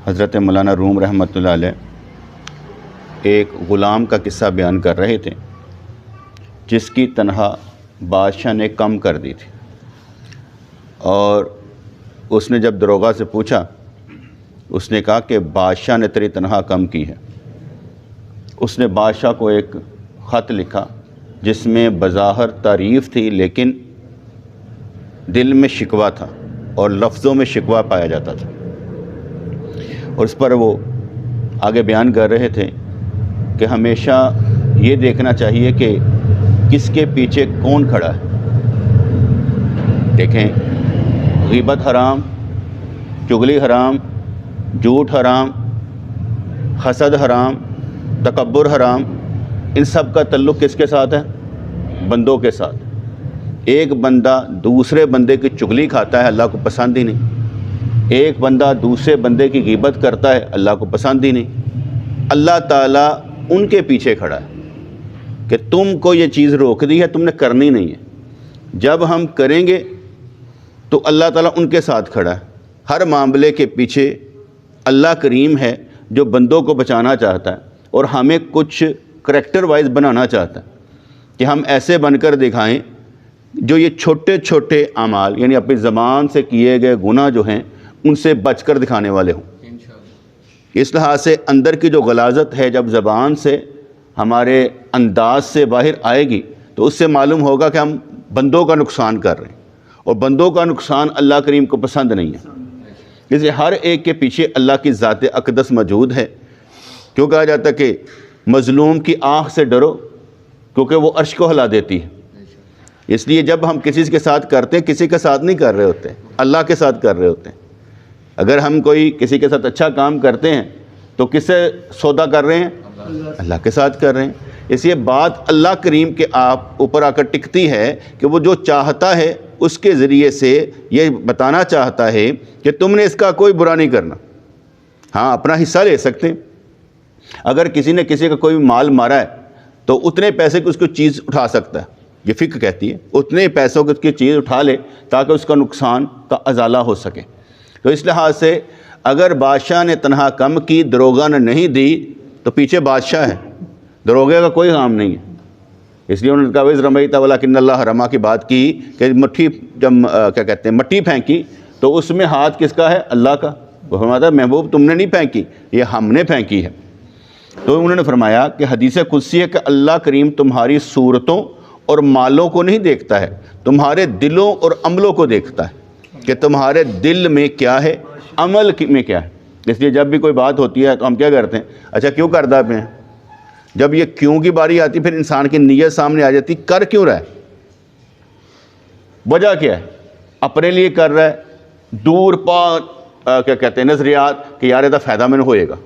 حضرت مولانا روم رحمۃ اللہ علیہ ایک غلام کا قصہ بیان کر رہے تھے جس کی تنخواہ بادشاہ نے کم کر دی تھی، اور اس نے جب داروغہ سے پوچھا، اس نے کہا کہ بادشاہ نے تیری تنخواہ کم کی ہے۔ اس نے بادشاہ کو ایک خط لکھا جس میں بظاہر تعریف تھی لیکن دل میں شکوہ تھا اور لفظوں میں شکوہ پایا جاتا تھا، اور اس پر وہ آگے بیان کر رہے تھے کہ ہمیشہ یہ دیکھنا چاہیے کہ کس کے پیچھے کون کھڑا ہے۔ دیکھیں، غیبت حرام، چغلی حرام، جھوٹ حرام، حسد حرام، تکبر حرام، ان سب کا تعلق کس کے ساتھ ہے؟ بندوں کے ساتھ۔ ایک بندہ دوسرے بندے کی چغلی کھاتا ہے، اللہ کو پسند ہی نہیں۔ ایک بندہ دوسرے بندے کی غیبت کرتا ہے، اللہ کو پسند ہی نہیں۔ اللہ تعالیٰ ان کے پیچھے کھڑا ہے کہ تم کو یہ چیز روک دی ہے، تم نے کرنی نہیں ہے۔ جب ہم کریں گے تو اللہ تعالیٰ ان کے ساتھ کھڑا ہے۔ ہر معاملے کے پیچھے اللہ کریم ہے جو بندوں کو بچانا چاہتا ہے اور ہمیں کچھ کریکٹر وائز بنانا چاہتا ہے کہ ہم ایسے بن کر دکھائیں جو یہ چھوٹے چھوٹے اعمال، یعنی اپنی زبان سے کیے گئے گناہ جو ہیں ان سے بچ کر دکھانے والے ہوں۔ اس لحاظ سے اندر کی جو غلاظت ہے جب زبان سے ہمارے انداز سے باہر آئے گی تو اس سے معلوم ہوگا کہ ہم بندوں کا نقصان کر رہے ہیں، اور بندوں کا نقصان اللہ کریم کو پسند نہیں ہے۔ اس لیے ہر ایک کے پیچھے اللہ کی ذات اقدس موجود ہے۔ کیوں کہا جاتا ہے کہ مظلوم کی آنکھ سے ڈرو، کیونکہ وہ عرش کو ہلا دیتی ہے۔ اس لیے جب ہم کسی کے ساتھ کرتے ہیں، کسی کے ساتھ نہیں کر رہے ہوتے، اللہ کے ساتھ کر رہے ہوتے ہیں۔ اگر ہم کوئی کسی کے ساتھ اچھا کام کرتے ہیں تو کس سے سودا کر رہے ہیں؟ اللہ کے ساتھ کر رہے ہیں۔ اس لیے بات اللہ کریم کے آپ اوپر آ کر ٹکتی ہے کہ وہ جو چاہتا ہے اس کے ذریعے سے یہ بتانا چاہتا ہے کہ تم نے اس کا کوئی برا نہیں کرنا۔ ہاں، اپنا حصہ لے سکتے ہیں۔ اگر کسی نے کسی کا کوئی مال مارا ہے تو اتنے پیسے کی اس کو چیز اٹھا سکتا ہے، یہ فقہ کہتی ہے اتنے پیسوں کی اس کی چیز اٹھا لے تاکہ اس کا نقصان کا ازالہ ہو سکے۔ تو اس لحاظ سے اگر بادشاہ نے تنخواہ کم کی، داروغہ نے نہیں دی، تو پیچھے بادشاہ ہے، داروغے کا کوئی کام نہیں ہے۔ اس لیے انہوں نے کہا وَإِذْ رَمَيْتَ وَلَكِنَّ اللَّهَ رَمَا کی بات کی کہ مٹھی جب کیا کہتے ہیں مٹی پھینکی تو اس میں ہاتھ کس کا ہے؟ اللہ کا۔ وہ فرماتا ہے محبوب تم نے نہیں پھینکی، یہ ہم نے پھینکی ہے۔ تو انہوں نے فرمایا کہ حدیث قدسی ہے کہ اللہ کریم تمہاری صورتوں اور مالوں کو نہیں دیکھتا ہے، تمہارے دلوں اور عملوں کو دیکھتا ہے کہ تمہارے دل میں کیا ہے، عمل میں کیا ہے۔ اس لیے جب بھی کوئی بات ہوتی ہے تو ہم کیا کرتے ہیں؟ اچھا کیوں کردا پہ ہیں؟ جب یہ کیوں کی باری آتی پھر انسان کی نیت سامنے آ جاتی، کر کیوں رہا ہے، وجہ کیا ہے؟ اپنے لیے کر رہا ہے، دور کیا کہتے ہیں نظریات کہ یار یہ فائدہ میں ہوئے گا۔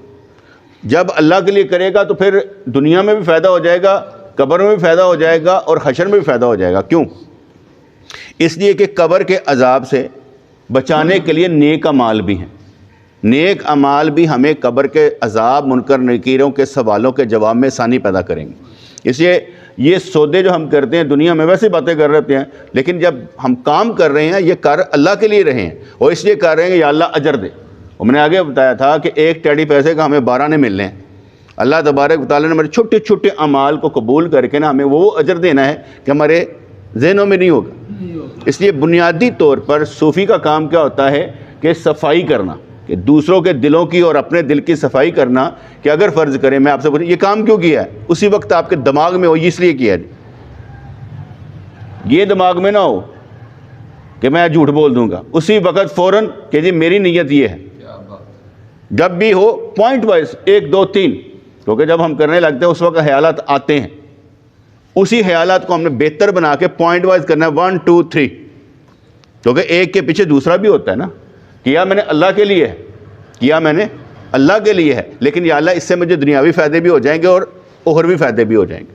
جب اللہ کے لیے کرے گا تو پھر دنیا میں بھی فائدہ ہو جائے گا، قبر میں بھی فائدہ ہو جائے گا اور حشر میں بھی فائدہ ہو جائے گا۔ کیوں؟ اس لیے کہ قبر کے عذاب سے بچانے کے لیے نیک اعمال بھی ہیں۔ نیک اعمال بھی ہمیں قبر کے عذاب، منکر نکیروں کے سوالوں کے جواب میں آسانی پیدا کریں گے۔ اس لیے یہ سودے جو ہم کرتے ہیں دنیا میں ویسے باتیں کر رہے ہیں، لیکن جب ہم کام کر رہے ہیں یہ کر اللہ کے لیے رہے ہیں اور اس لیے کر رہے ہیں کہ یا اللہ اجر دے۔ اور میں نے آگے بتایا تھا کہ ایک ٹیڑی پیسے کا ہمیں 12 نے ملنے ہیں۔ اللہ تبارک و تعالیٰ نے ہمارے چھوٹے چھوٹے اعمال کو قبول کر کے ہمیں وہ اجر دینا ہے کہ ہمارے ذہنوں میں نہیں ہوگا۔ اس لیے بنیادی طور پر صوفی کا کام کیا ہوتا ہے کہ صفائی کرنا، کہ دوسروں کے دلوں کی اور اپنے دل کی صفائی کرنا۔ کہ اگر فرض کریں میں آپ سے پوچھوں یہ کام کیوں کیا ہے، اسی وقت آپ کے دماغ میں ہو یہ اس لیے کیا ہے، یہ دماغ میں نہ ہو کہ میں جھوٹ بول دوں گا، اسی وقت فوراً کہ جی میری نیت یہ ہے۔ جب بھی ہو پوائنٹ وائز 1 2 3، کیونکہ جب ہم کرنے لگتے ہیں اس وقت خیالات آتے ہیں، اسی خیالات کو ہم نے بہتر بنا کے پوائنٹ وائز کرنا ہے 1 2 3، کیونکہ ایک کے پیچھے دوسرا بھی ہوتا ہے نا۔ کیا میں نے اللہ کے لیے ہے، کیا میں نے اللہ کے لیے ہے، لیکن یا اللہ اس سے مجھے دنیاوی فائدے بھی ہو جائیں گے اور اخروی فائدے بھی ہو جائیں گے۔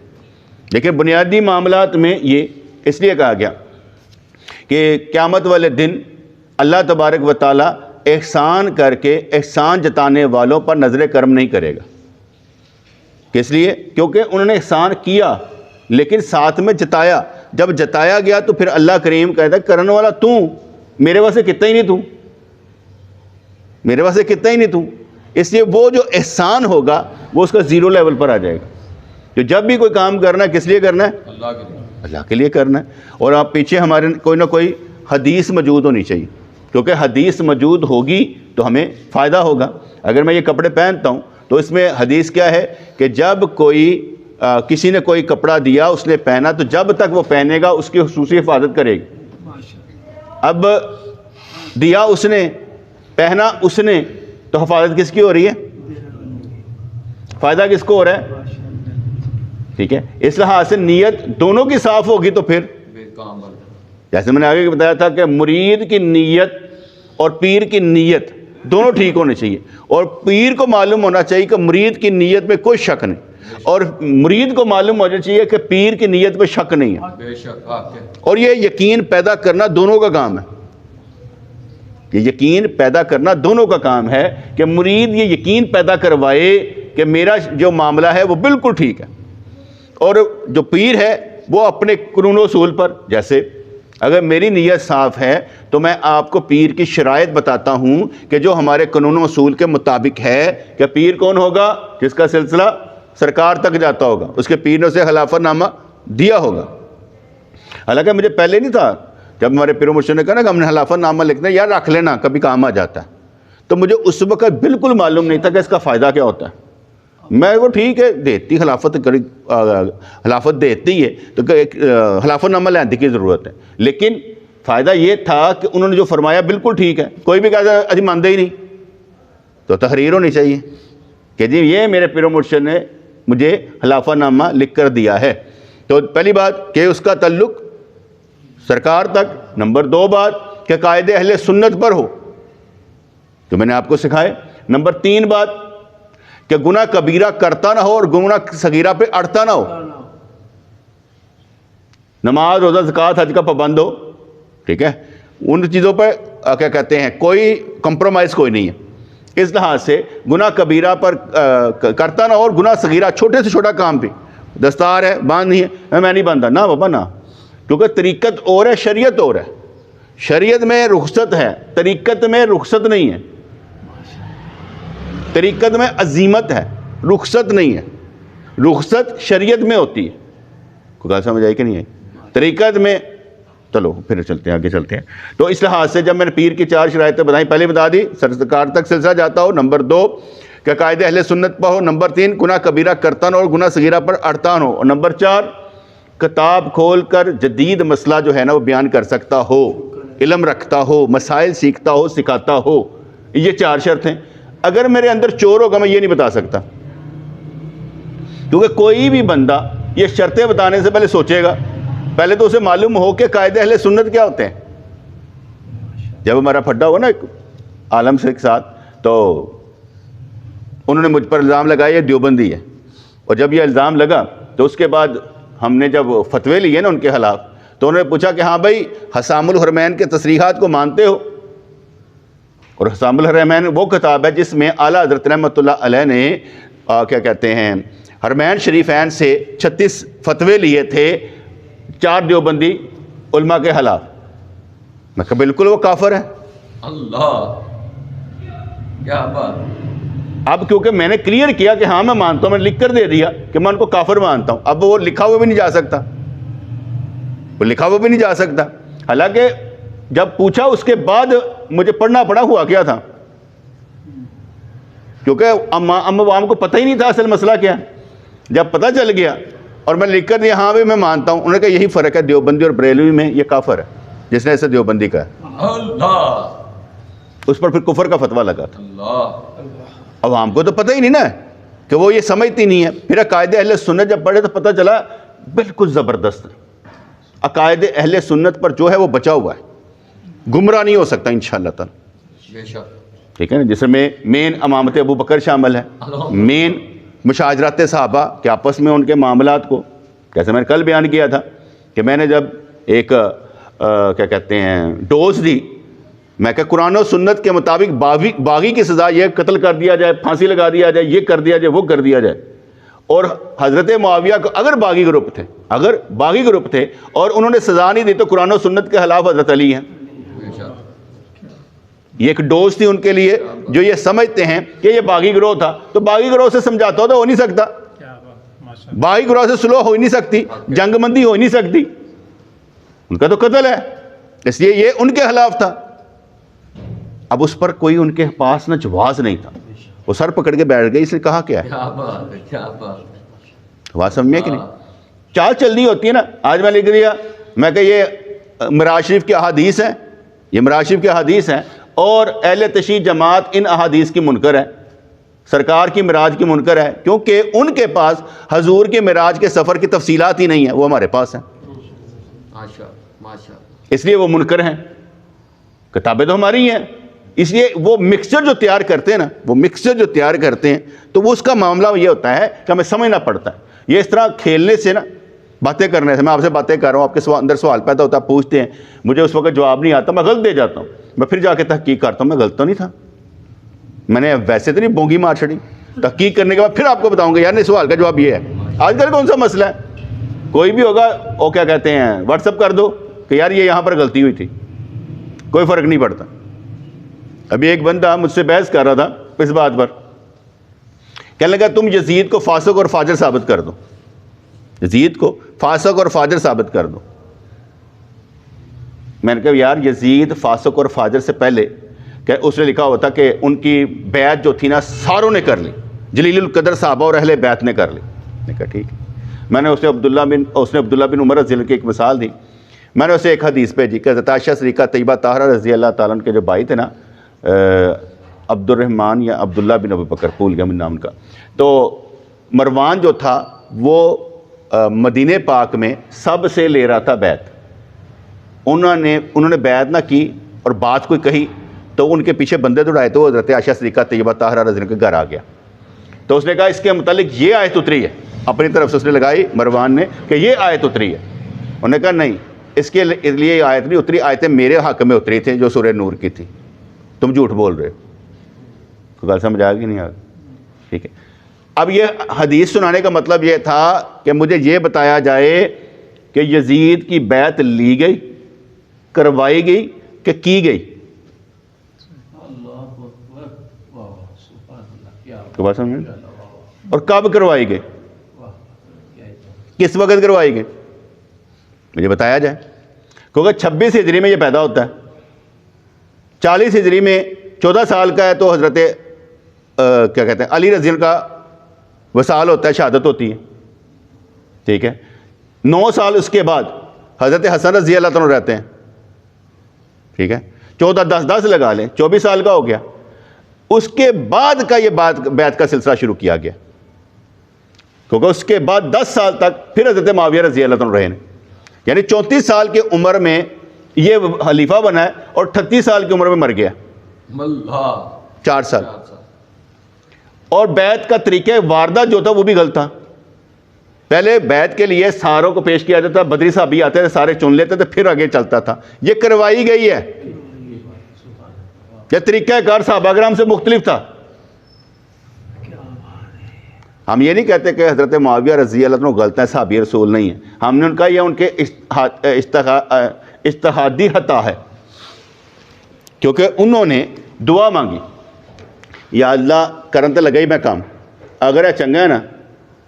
لیکن بنیادی معاملات میں یہ اس لیے کہا گیا کہ قیامت والے دن اللہ تبارک و تعالیٰ احسان کر کے احسان جتانے والوں پر نظر کرم نہیں کرے گا۔ کس لیے؟ کیونکہ انہوں نے احسان کیا لیکن ساتھ میں جتایا۔ جب جتایا گیا تو پھر اللہ کریم کہتا ہے کرنے والا تو، میرے واسطے کتنا ہی نہیں تو۔ میرے پاس کتنا ہی نہیں تو، اس لیے وہ جو احسان ہوگا وہ اس کا زیرو لیول پر آ جائے گا. جو جب بھی کوئی کام کرنا ہے کس لیے کرنا ہے؟ اللہ کے لیے کرنا ہے. اور آپ پیچھے ہمارے کوئی نہ کوئی حدیث موجود ہونی چاہیے، کیونکہ حدیث موجود ہوگی تو ہمیں فائدہ ہوگا. اگر میں یہ کپڑے پہنتا ہوں تو اس میں حدیث کیا ہے کہ جب کوئی کسی نے کوئی کپڑا دیا، اس نے پہنا، تو جب تک وہ پہنے گا اس کی خصوصی حفاظت کرے گی. اب دیا اس نے، پہنا اس نے، تو حفاظت کس کی ہو رہی ہے؟ فائدہ کس کو ہو رہا ہے؟ ٹھیک ہے. اس لحاظ سے نیت دونوں کی صاف ہوگی تو پھر جیسے میں نے آگے بتایا تھا کہ مرید کی نیت اور پیر کی نیت دونوں ٹھیک ہونے چاہیے، اور پیر کو معلوم ہونا چاہیے کہ مرید کی نیت میں کوئی شک نہیں، اور مرید کو معلوم ہونا چاہیے کہ پیر کی نیت میں شک نہیں ہے. اور یہ یقین پیدا کرنا دونوں کا کام ہے. یہ یقین پیدا کرنا دونوں کا کام ہے کہ مرید یہ یقین پیدا کروائے کہ میرا جو معاملہ ہے وہ بالکل ٹھیک ہے، اور جو پیر ہے وہ اپنے قانون و اصول پر، جیسے اگر میری نیت صاف ہے تو میں آپ کو پیر کی شرائط بتاتا ہوں کہ جو ہمارے قانون و اصول کے مطابق ہے کہ پیر کون ہوگا؟ جس کا سلسلہ سرکار تک جاتا ہوگا، اس کے پیر نے اسے خلافت نامہ دیا ہوگا. حالانکہ مجھے پہلے نہیں تھا، جب ہمارے پیر و مرشد نے کہا نا کہ ہم نے خلافت نامہ لکھنا ہے، یار رکھ لینا کبھی کام آ جاتا ہے، تو مجھے اس وقت بالکل معلوم نہیں تھا کہ اس کا فائدہ کیا ہوتا ہے. میں وہ ٹھیک ہے دیتی خلافت دیتی ہے تو خلافت نامہ لینے کی ضرورت ہے، لیکن فائدہ یہ تھا کہ انہوں نے جو فرمایا بالکل ٹھیک ہے. کوئی بھی کہتا ہے مانتے ہی نہیں، تو تحریر ہونی چاہیے کہ جی یہ میرے پیر و مرشد نے مجھے خلافت نامہ لکھ کر دیا ہے. تو پہلی بات کہ اس کا تعلق سرکار تک. نمبر 2 بات کہ قائد اہل سنت پر ہو، جو میں نے آپ کو سکھائے. نمبر 3 بات کہ گناہ کبیرہ کرتا نہ ہو اور گناہ صغیرہ پہ اڑتا نہ ہو. نماز، روزہ، زکوٰۃ، حج کا پابند ہو. ٹھیک ہے، ان چیزوں پہ کیا کہتے ہیں کوئی کمپرومائز کوئی نہیں ہے. اس لحاظ سے گناہ کبیرہ پر کرتا نہ ہو، اور گناہ صغیرہ چھوٹے سے چھوٹا کام پہ، دستار ہے باندھنی ہے، میں نہیں باندھا نہ بابا نہ، کیونکہ طریقت اور ہے، شریعت اور ہے. شریعت میں رخصت ہے، طریقت میں رخصت نہیں ہے. طریقت میں عزیمت ہے، رخصت نہیں ہے. رخصت شریعت میں ہوتی ہے. کوئی بات سمجھ آئی کہ نہیں آئی؟ طریقت میں چلو پھر چلتے ہیں، آگے چلتے ہیں. تو اس لحاظ سے جب میں نے پیر کی 4 شرائطیں بتائیں، پہلے بتا دی سرکار تک سلسلہ جاتا ہو. نمبر 2 کہ قائد اہل سنت پر ہو. نمبر 3 گناہ کبیرہ کرتا نہ ہو اور گناہ صغیرہ پر اڑتا نہ ہو. اور نمبر 4 کتاب کھول کر جدید مسئلہ جو ہے نا وہ بیان کر سکتا ہو، علم رکھتا ہو، مسائل سیکھتا ہو، سکھاتا ہو. یہ 4 شرطیں. اگر میرے اندر چور ہوگا میں یہ نہیں بتا سکتا، کیونکہ کوئی بھی بندہ یہ شرطیں بتانے سے پہلے سوچے گا، پہلے تو اسے معلوم ہو کہ قائد اہل سنت کیا ہوتے ہیں. جب ہمارا پھڈا ہوا نا ایک عالم سے کے ساتھ، تو انہوں نے مجھ پر الزام لگایا یہ دیوبندی ہے. اور جب یہ الزام لگا تو اس کے بعد ہم نے جب فتوے لیے نا ان کے خلاف، تو انہوں نے پوچھا کہ ہاں بھائی حسام الحرمین کے تصریحات کو مانتے ہو؟ اور حسام الحرمین وہ کتاب ہے جس میں اعلیٰ حضرت رحمۃ اللہ علیہ نے کیا کہتے ہیں حرمین شریفین سے 36 فتوے لیے تھے 4 دیوبندی علماء کے خلاف. میں کہا بالکل وہ کافر ہے. اللہ کیا بات. اب کیونکہ میں نے کلیئر کیا کہ ہاں میں مانتا ہوں، میں نے لکھ کر دے دیا کہ میں ان کو کافر مانتا ہوں. اب وہ لکھا ہوا بھی نہیں جا سکتا، وہ لکھا ہوا بھی نہیں جا سکتا. حالانکہ جب پوچھا اس کے بعد مجھے پڑھنا پڑا ہوا کیا تھا، کیونکہ عوام کو پتہ ہی نہیں تھا اصل مسئلہ کیا. جب پتہ چل گیا اور میں لکھ کر دیا ہاں بھی میں مانتا ہوں، انہوں نے کہا یہی فرق ہے دیوبندی اور بریلوی میں، یہ کافر ہے جس نے ایسے دیوبندی کا ہے. اللہ اس پر پھر کفر کا فتویٰ لگا تھا. اللہ عوام کو تو پتہ ہی نہیں نا کہ وہ یہ سمجھتی نہیں ہے. پھر عقائد اہل سنت جب پڑھے تو پتہ چلا بالکل زبردست عقائد اہل سنت پر جو ہے وہ بچا ہوا ہے، گمراہ نہیں ہو سکتا انشاءاللہ تعالی. بے شک. ٹھیک ہے نا، جس میں مین امامت ابو بکر شامل ہے، مین مشاجرات صحابہ کہ آپس میں ان کے معاملات کو، جیسے میں نے کل بیان کیا تھا کہ میں نے جب ایک کیا کہتے ہیں ڈوز دی، میں کہ قرآن و سنت کے مطابق باغی کی سزا یہ قتل کر دیا جائے، پھانسی لگا دیا جائے، یہ کر دیا جائے، وہ کر دیا جائے. اور حضرت معاویہ کو اگر باغی گروپ تھے اور انہوں نے سزا نہیں دی تو قرآن و سنت کے خلاف حضرت علی ہیں. یہ ایک ڈوز تھی ان کے لیے جو یہ سمجھتے ہیں کہ یہ باغی گروہ تھا، تو باغی گروہ سے سمجھاتا ہو نہیں سکتا، باغی گروہ سے صلح ہو ہی نہیں سکتی، جنگ بندی ہو ہی نہیں سکتی، ان کا تو قتل ہے، اس لیے یہ ان کے خلاف تھا۔ اب اس پر کوئی ان کے پاس نہ جواز نہیں تھا، وہ سر پکڑ کے بیٹھ گئی، اس نے کہا کیا ہے؟ کیا بات ہے، کیا بات ہے۔ بات سمجھ میں کہ نہیں؟ چال چلنی ہوتی ہے نا، آج میں لکھ دیا میں کہ یہ معراج شریف کی احادیث ہیں، یہ معراج شریف کی احادیث ہیں، اور اہل تشیع جماعت ان احادیث کی منکر ہے، سرکار کی معراج کی منکر ہے، کیونکہ ان کے پاس حضور کے معراج کے سفر کی تفصیلات ہی نہیں ہیں، وہ ہمارے پاس ہیں، ماشاء اس لیے وہ منکر ہیں، کتابیں تو ہماری ہیں، اس لیے وہ مکسچر جو تیار کرتے ہیں نا، وہ مکسچر جو تیار کرتے ہیں تو وہ اس کا معاملہ یہ ہوتا ہے کہ ہمیں سمجھنا پڑتا ہے۔ یہ اس طرح کھیلنے سے نا، باتیں کرنے سے، میں آپ سے باتیں کر رہا ہوں، آپ کے اندر سوال پیدا ہوتا ہے، پوچھتے ہیں، مجھے اس وقت جواب نہیں آتا، میں غلط دے جاتا ہوں، میں پھر جا کے تحقیق کرتا ہوں، میں غلط تو نہیں تھا، میں نے ویسے تو نہیں بونگی مار چھڑی، تحقیق کرنے کے بعد پھر آپ کو بتاؤں گا یار نہیں، سوال کا جواب یہ ہے۔ آج کل کون سا مسئلہ ہے، کوئی بھی ہوگا وہ کیا کہتے ہیں واٹس ایپ کر دو کہ یار یہ یہاں پر غلطی ہوئی تھی، کوئی فرق نہیں پڑتا۔ ابھی ایک بندہ مجھ سے بحث کر رہا تھا اس بات پر، کہنے لگا تم یزید کو فاسق اور فاجر ثابت کر دو، یزید کو فاسق اور فاجر ثابت کر دو۔ میں نے کہا یار یزید فاسق اور فاجر سے پہلے کہ اس نے لکھا ہوتا کہ ان کی بیعت جو تھی نا ساروں نے کر لی، جلیل القدر صحابہ اور اہل بیعت نے کر لی۔ میں نے کہا ٹھیک ہے، میں نے اسے عبداللہ بن عمر رضی اللہ کی ایک مثال دی، میں نے اسے ایک حدیث بھیجی کہ حضرت عائشہ صدیقہ طیبہ طاہرہ رضی اللہ تعالیٰ عنہ کے جو بھائی تھے نا، عبد الرحمن یا عبداللہ بن ابو بکر، بھول گیا میں نام کا، تو مروان جو تھا وہ مدینہ پاک میں سب سے لے رہا تھا بیعت، انہوں نے بیعت نہ کی اور بات کوئی کہی تو ان کے پیچھے بندے دوڑائے تو حضرت عائشہ صدیقہ طیبہ طاہرہ رضی اللہ کے گھر آ گیا، تو اس نے کہا اس کے متعلق یہ آیت اتری ہے، اپنی طرف سے اس نے لگائی مروان نے کہ یہ آیت اتری ہے، انہوں نے کہا نہیں اس کے لیے یہ آیت نہیں اتری، آیتیں میرے حق میں اتری تھیں جو سورہ نور کی تھی، تم جھوٹ بول رہے ہو۔ کوئی بات سمجھ آ گئی نہیں آ گئی؟ ٹھیک ہے، اب یہ حدیث سنانے کا مطلب یہ تھا کہ مجھے یہ بتایا جائے کہ یزید کی بیعت لی گئی، کروائی گئی کہ کی گئی؟ کوئی بات سمجھ؟ اور کب کروائی گئی، کس وقت کروائی گئی، مجھے بتایا جائے، کیونکہ 26 ہجری میں یہ پیدا ہوتا ہے، 40 ہجری میں 14 سال کا ہے تو حضرت کیا کہتے ہیں علی رضی اللہ کا وصال ہوتا ہے، شہادت ہوتی ہے، ٹھیک ہے، 9 سال اس کے بعد حضرت حسن رضی اللہ عنہ رہتے ہیں، ٹھیک ہے، 14 10 لگا لیں، 24 سال کا ہو گیا، اس کے بعد کا یہ بیعت کا سلسلہ شروع کیا گیا، کیونکہ اس کے بعد 10 سال تک پھر حضرت معاویہ رضی اللہ عنہ رہے ہیں، یعنی 34 سال کی عمر میں یہ خلیفہ بنا ہے اور 38 سال کی عمر میں مر گیا، اللہ 4 سال۔ اور بیعت کا طریقہ واردہ جو تھا وہ بھی غلط تھا، پہلے بیعت کے لیے ساروں کو پیش کیا جاتا، بدری صحابی آتے تھے، سارے چن لیتے تھے، پھر آگے چلتا تھا، یہ کروائی گئی ہے، یہ طریقہ کار صحابہ کرام سے مختلف تھا۔ ہم یہ نہیں کہتے کہ حضرت معاویہ رضی اللہ عنہ غلط ہیں، صحابی رسول نہیں ہیں، ہم نے ان کا یہ ان کے اجتہادی خطا ہے، کیونکہ انہوں نے دعا مانگی، یا اللہ کرن تے لگئی میں کام، اگر ہے چنگا ہے نا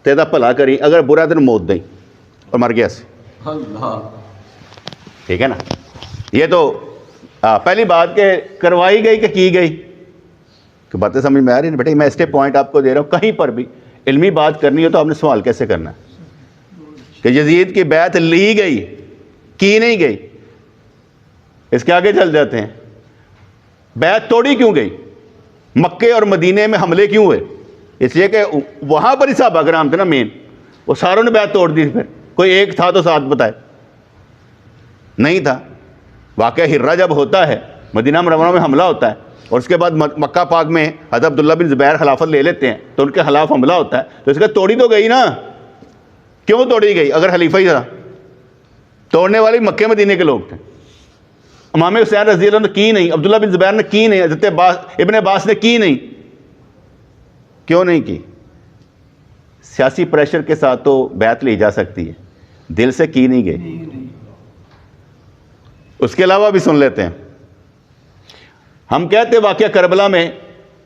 تیرا بھلا کری، اگر برا تین موت دیں، اور مر گیا سی، اللہ، ٹھیک ہے نا۔ یہ تو پہلی بات کہ کروائی گئی کہ کی گئی، کہ باتیں سمجھ میں آ رہی ہیں بیٹے، میں اس کے پوائنٹ آپ کو دے رہا ہوں، کہیں پر بھی علمی بات کرنی ہو تو آپ نے سوال کیسے کرنا ہے کہ یزید کی بیعت لی گئی کی نہیں گئی، اس کے آگے چل جاتے ہیں، بیعت توڑی کیوں گئی، مکے اور مدینے میں حملے کیوں ہوئے، اس لیے کہ وہاں پر ہی صحابہ کرام تھے نا مین، وہ ساروں نے بیعت توڑ دی، پھر کوئی ایک تھا تو ساتھ بتائے، نہیں تھا۔ واقعہ ہرہ جب ہوتا ہے، مدینہ منورہ میں حملہ ہوتا ہے، اور اس کے بعد مکہ پاک میں حضرت عبداللہ بن زبیر خلافت لے لیتے ہیں تو ان کے خلاف حملہ ہوتا ہے، تو اس کا توڑی تو گئی نا، کیوں توڑی گئی اگر خلیفہ ہی تھا، توڑنے والے مکے مدینے کے لوگ تھے، امام حسین رضی اللہ عنہ نے کی نہیں، عبداللہ بن زبیر نے کی نہیں، حضرت ابن عباس نے کی نہیں، کیوں نہیں کی؟ سیاسی پریشر کے ساتھ تو بیعت لی جا سکتی ہے، دل سے کی نہیں گئی۔ اس کے علاوہ بھی سن لیتے ہیں، ہم کہتے ہیں واقعہ کربلا میں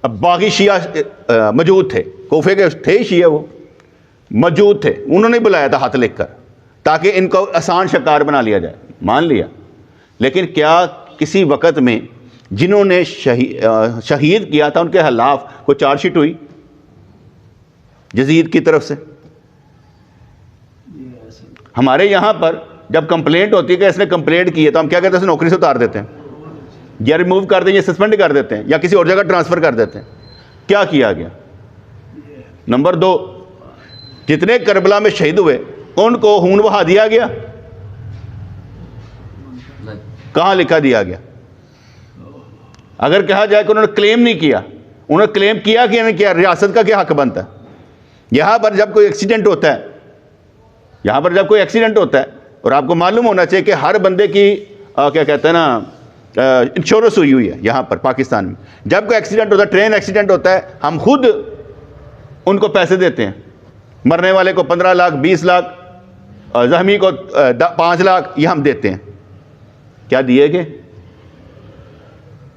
اب باقی شیعہ موجود تھے، کوفے کے تھے شیعہ، وہ موجود تھے، انہوں نے بلایا تھا ہاتھ لکھ کر تاکہ ان کو آسان شکار بنا لیا جائے، مان لیا۔ لیکن کیا کسی وقت میں جنہوں نے شہید کیا تھا ان کے خلاف کوئی چارج شیٹ ہوئی یزید کی طرف سے؟ ہمارے یہاں پر جب کمپلینٹ ہوتی ہے کہ اس نے کمپلینٹ کی ہے تو ہم کیا کرتے ہیں؟ نوکری سے اتار دیتے ہیں، یا ریموو کر دیں، یا سسپینڈ کر دیتے ہیں، یا کسی اور جگہ ٹرانسفر کر دیتے ہیں۔ کیا کیا گیا؟ نمبر 2، جتنے کربلا میں شہید ہوئے ان کو خون بہا دیا گیا؟ نہیں، کہاں لکھا دیا گیا؟ اگر کہا جائے کہ انہوں نے کلیم نہیں کیا، انہوں نے کلیم کیا کہ نہیں کیا، ریاست کا کیا حق بنتا ہے؟ یہاں پر جب کوئی ایکسیڈنٹ ہوتا ہے، یہاں پر جب کوئی ایکسیڈنٹ ہوتا ہے، اور آپ کو معلوم ہونا چاہیے کہ ہر بندے کی کیا کہتے ہیں نا انشورنس ہوئی ہے یہاں پر پاکستان میں۔ جب کوئی ایکسیڈنٹ ہوتا ہے، ٹرین ایکسیڈنٹ ہوتا ہے، ہم خود ان کو پیسے دیتے ہیں، مرنے والے کو 15 لاکھ 20 لاکھ، زخمی کو 5 لاکھ، یہ ہم دیتے ہیں۔ کیا دیے گے؟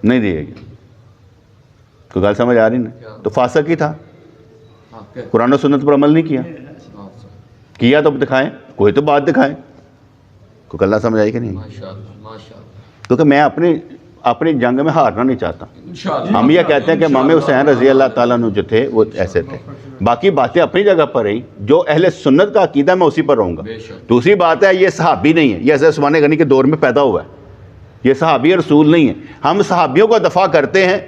نہیں دیے گے۔ کوئی گل سمجھ آ رہی نا؟ تو فاسق ہی تھا، آپ کے قرآن و سنت پر عمل نہیں کیا۔ کیا تو دکھائیں، کوئی تو بات دکھائیں۔ کوئی اللہ سمجھ آئی کہ نہیں؟ ماشاء اللہ، ماشاء اللہ، کیونکہ میں اپنی جنگ میں ہارنا نہیں چاہتا۔ انشاءاللہ۔ ہم یہ کہتے ہیں کہ امام حسین رضی اللہ تعالیٰ عنہ جو تھے وہ ایسے تھے، باقی باتیں اپنی جگہ پر رہی، جو اہل سنت کا عقیدہ میں اسی پر رہوں گا۔ بے شک۔ دوسری بات ہے یہ صحابی نہیں ہے، یہ حضرت عثمان غنی کے دور میں پیدا ہوا ہے، یہ صحابی رسول نہیں ہے۔ ہم صحابیوں کا دفاع کرتے ہیں،